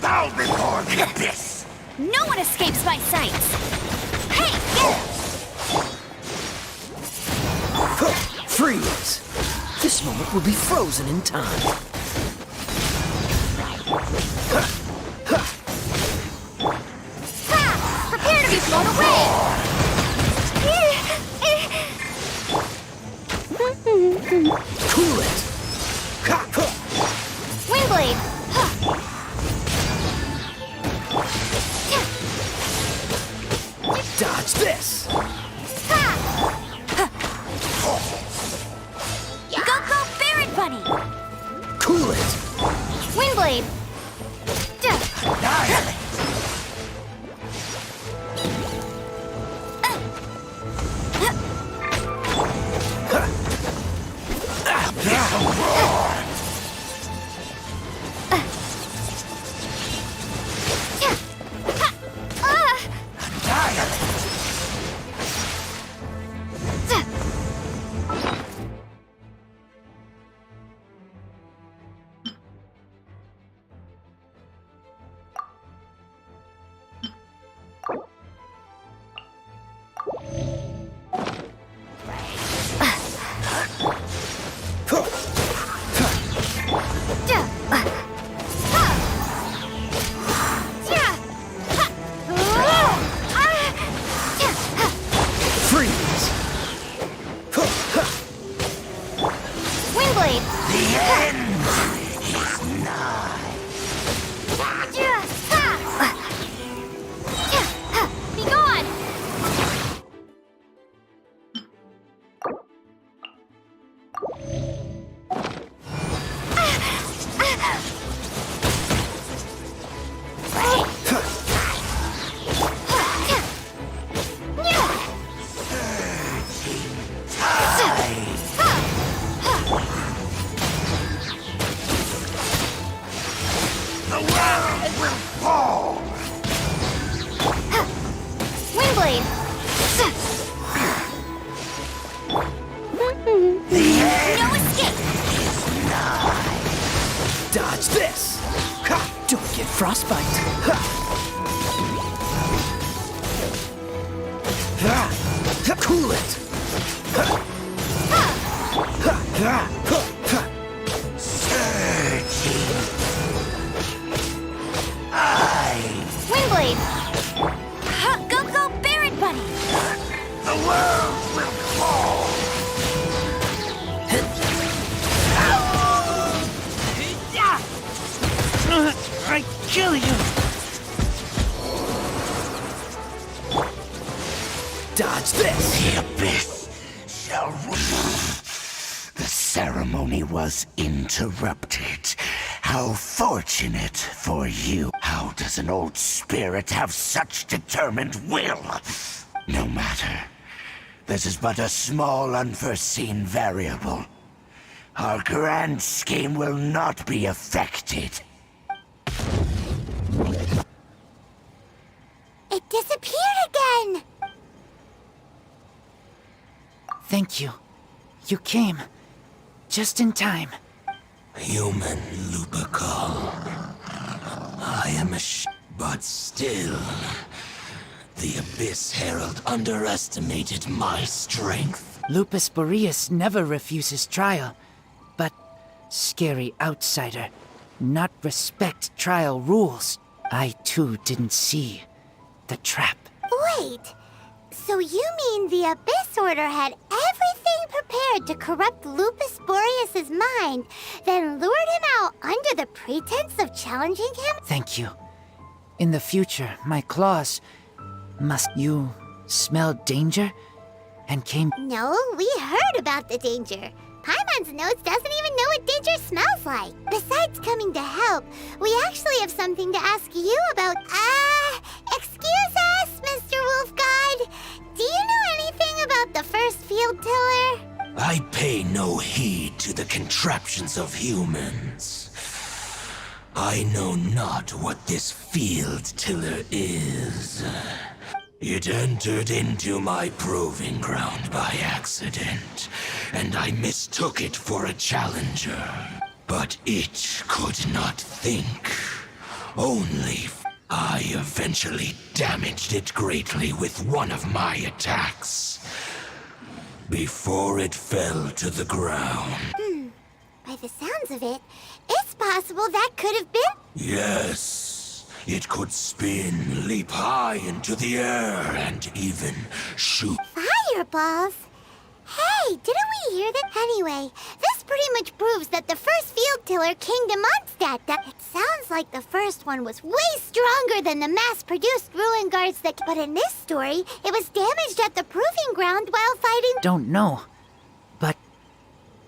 Bow before the abyss! No one escapes my sights. Hey, get him! Freeze! This moment will be frozen in time. Ha! Prepare to be blown away! Cool it! Windblade! Dodge this! Go, Barret Bunny! Cool it! Windblade! Dodge this! Ha! Don't get frostbite! Ha! Ha! Cool it! Ha! Ha! Ha! Ha! Windblade! Go, Barret Bunny! The world will fall! I kill you! Dodge this! The abyss shall rule. The ceremony was interrupted. How fortunate for you. How does an old spirit have such determined will? No matter. This is but a small unforeseen variable. Our grand scheme will not be affected. It disappeared again! Thank you. You came. Just in time. Human Lupercal. I am but still. The Abyss Herald underestimated my strength. Lupus Boreas never refuses trial, but scary outsider, not respect trial rules. I too didn't see the trap. Wait, so you mean the Abyss Order had everything prepared to corrupt Lupus Boreas's mind, then lured him out under the pretense of challenging him? Thank you. In the future, my claws must... You smelled danger and came... No, we heard about the danger. Paimon's notes doesn't even know what danger smells like. Besides coming to help, we actually have something to ask you about. Excuse us, Mr. Wolf God. Do you know anything about the first field tiller? I pay no heed to the contraptions of humans. I know not what this field tiller is. It entered into my proving ground by accident, and I mistook it for a challenger. But it could not think. I eventually damaged it greatly with one of my attacks, before it fell to the ground. By the sounds of it, it's possible that could have been... Yes, it could spin, leap high into the air, and even shoot. Fireballs? Hey, didn't we hear that? Anyway, this pretty much proves that the first field tiller came to Mondstadt. It sounds like the first one was way stronger than the mass-produced ruin guards that... But in this story, it was damaged at the proving ground while fighting... Don't know, but...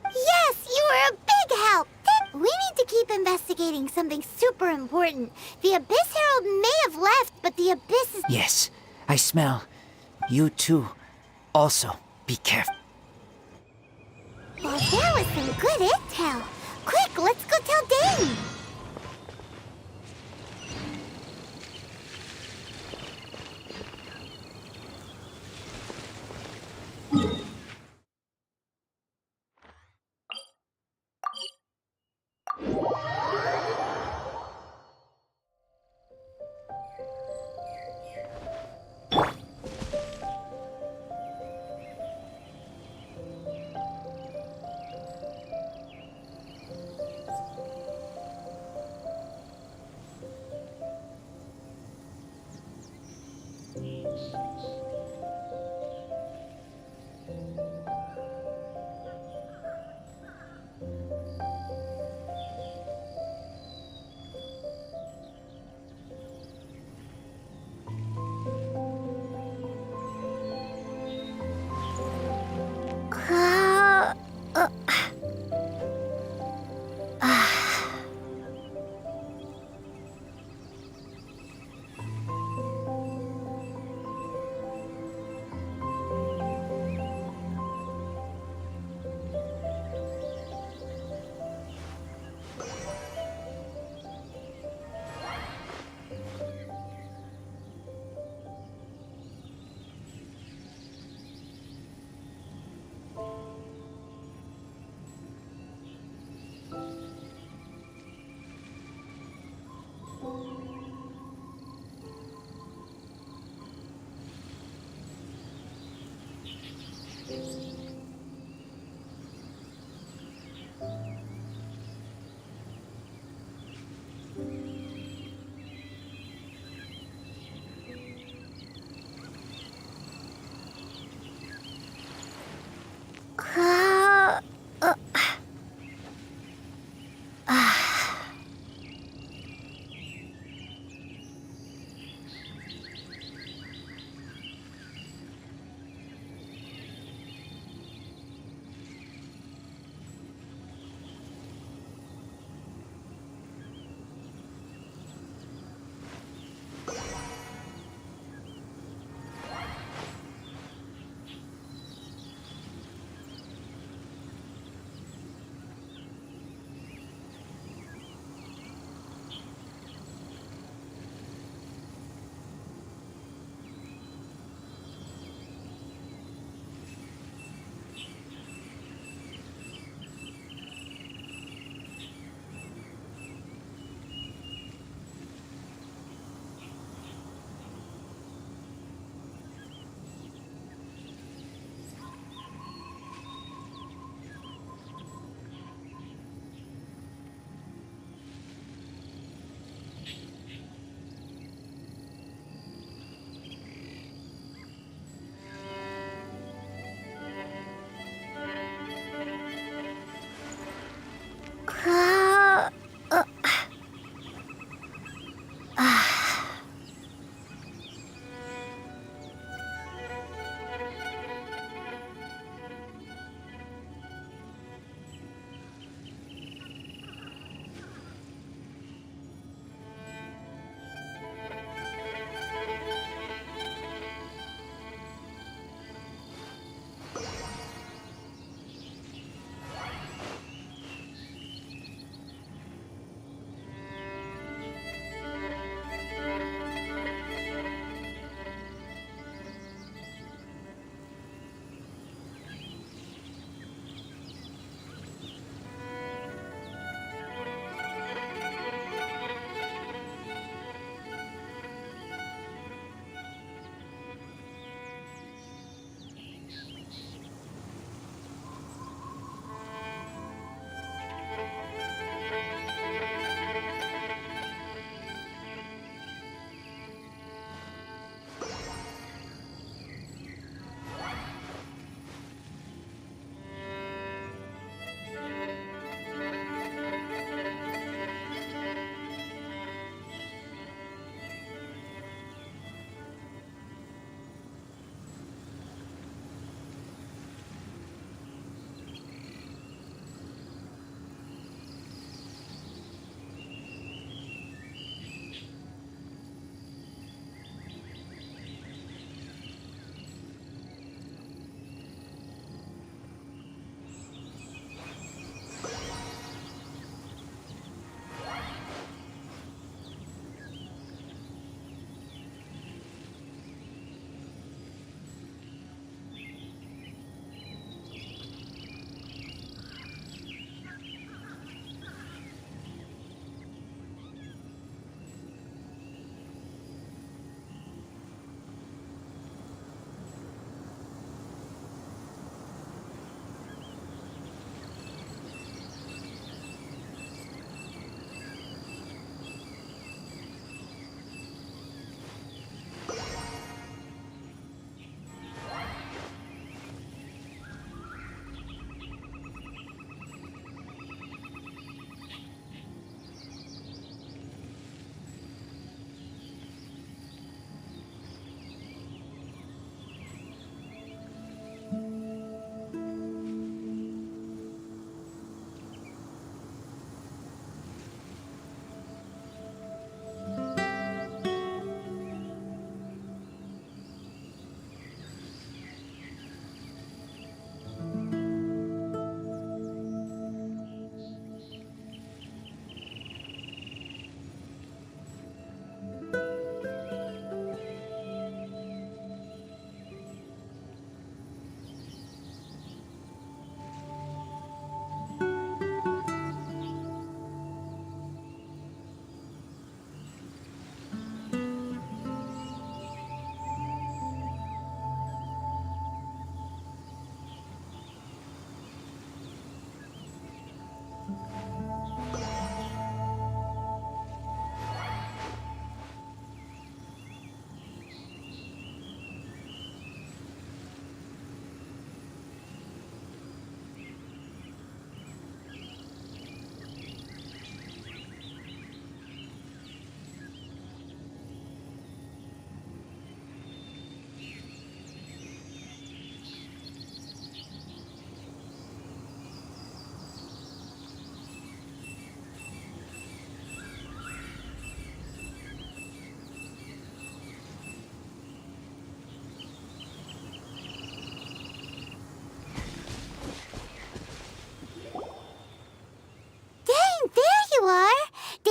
Yes, you were a big help! We need to keep investigating something super important. The Abyss Herald may have left, but the Abyss is... Yes, I smell. You too. Also, be careful. Well, there was some good intel. Quick, let's go tell Dane!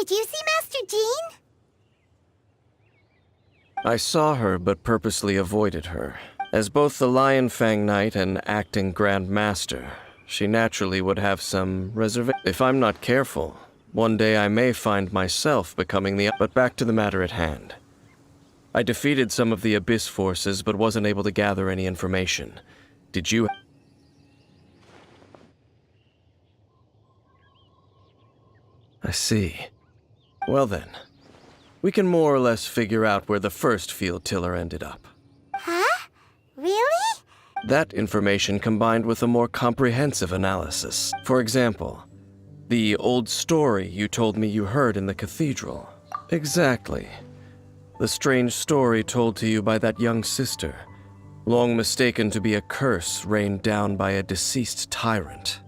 Did you see Master Jean? I saw her, but purposely avoided her. As both the Lion Fang Knight and acting Grand Master, she naturally would have some reservation. If I'm not careful, one day I may find myself becoming the... But back to the matter at hand. I defeated some of the Abyss forces, but wasn't able to gather any information. Did you... I see. Well then, we can more or less figure out where the first field tiller ended up. Huh? Really? That information combined with a more comprehensive analysis. For example, The old story you told me you heard in the cathedral. Exactly. The strange story told to you by that young sister, long mistaken to be a curse rained down by a deceased tyrant.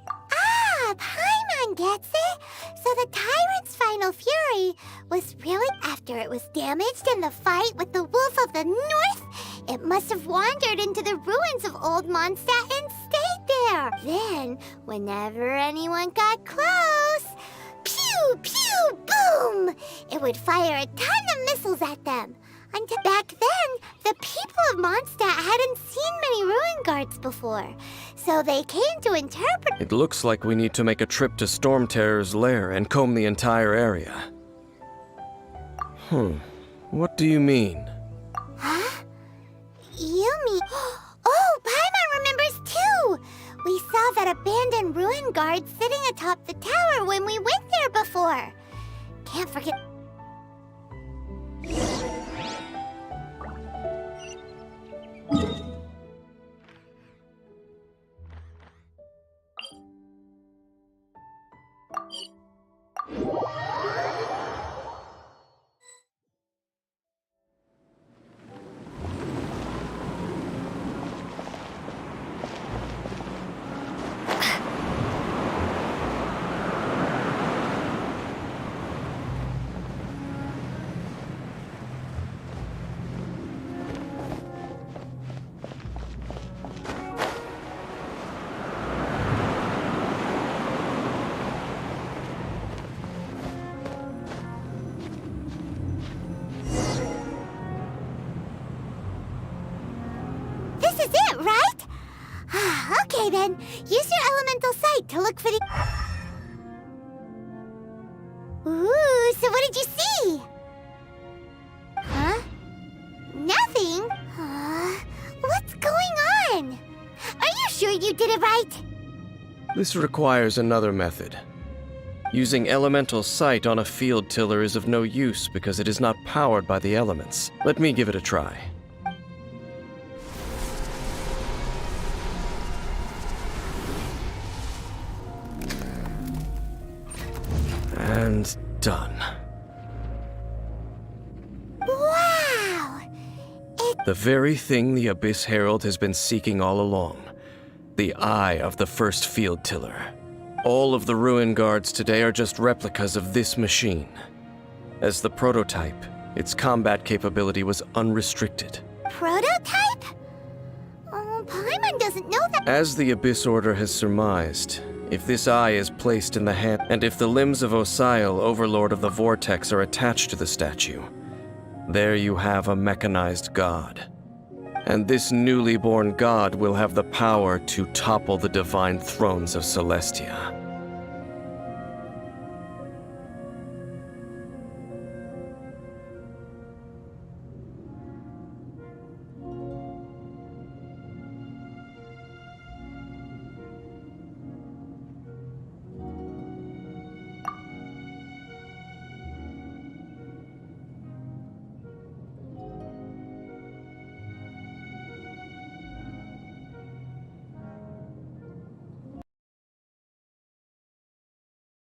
Ah, Paimon gets it! So the tyrant's final fury was really after it was damaged in the fight with the Wolf of the North? It must have wandered into the ruins of Old Mondstadt and stayed there. Then, whenever anyone got close, pew, pew, boom! It would fire a ton of missiles at them. Until back then, the people of Mondstadt hadn't seen many ruin guards before, so they came to interpret. It looks like we need to make a trip to Storm Terror's lair and comb the entire area. What do you mean? Huh? You mean... Oh, Paimon remembers too! We saw that abandoned ruin guard sitting atop the tower when we went there before. Can't forget... This is it, right? Okay then, use your elemental sight to look for the... Ooh, so what did you see? Huh? Nothing? What's going on? Are you sure you did it right? This requires another method. Using elemental sight on a field tiller is of no use because it is not powered by the elements. Let me give it a try. And done. Wow! The very thing the Abyss Herald has been seeking all along. The eye of the first field tiller. All of the ruin guards today are just replicas of this machine. As the prototype, its combat capability was unrestricted. Prototype? Oh, Paimon doesn't know that. As the Abyss Order has surmised, if this eye is placed in the hand, and if the limbs of Osial, Overlord of the Vortex, are attached to the statue, there you have a mechanized god. And this newly born god will have the power to topple the divine thrones of Celestia.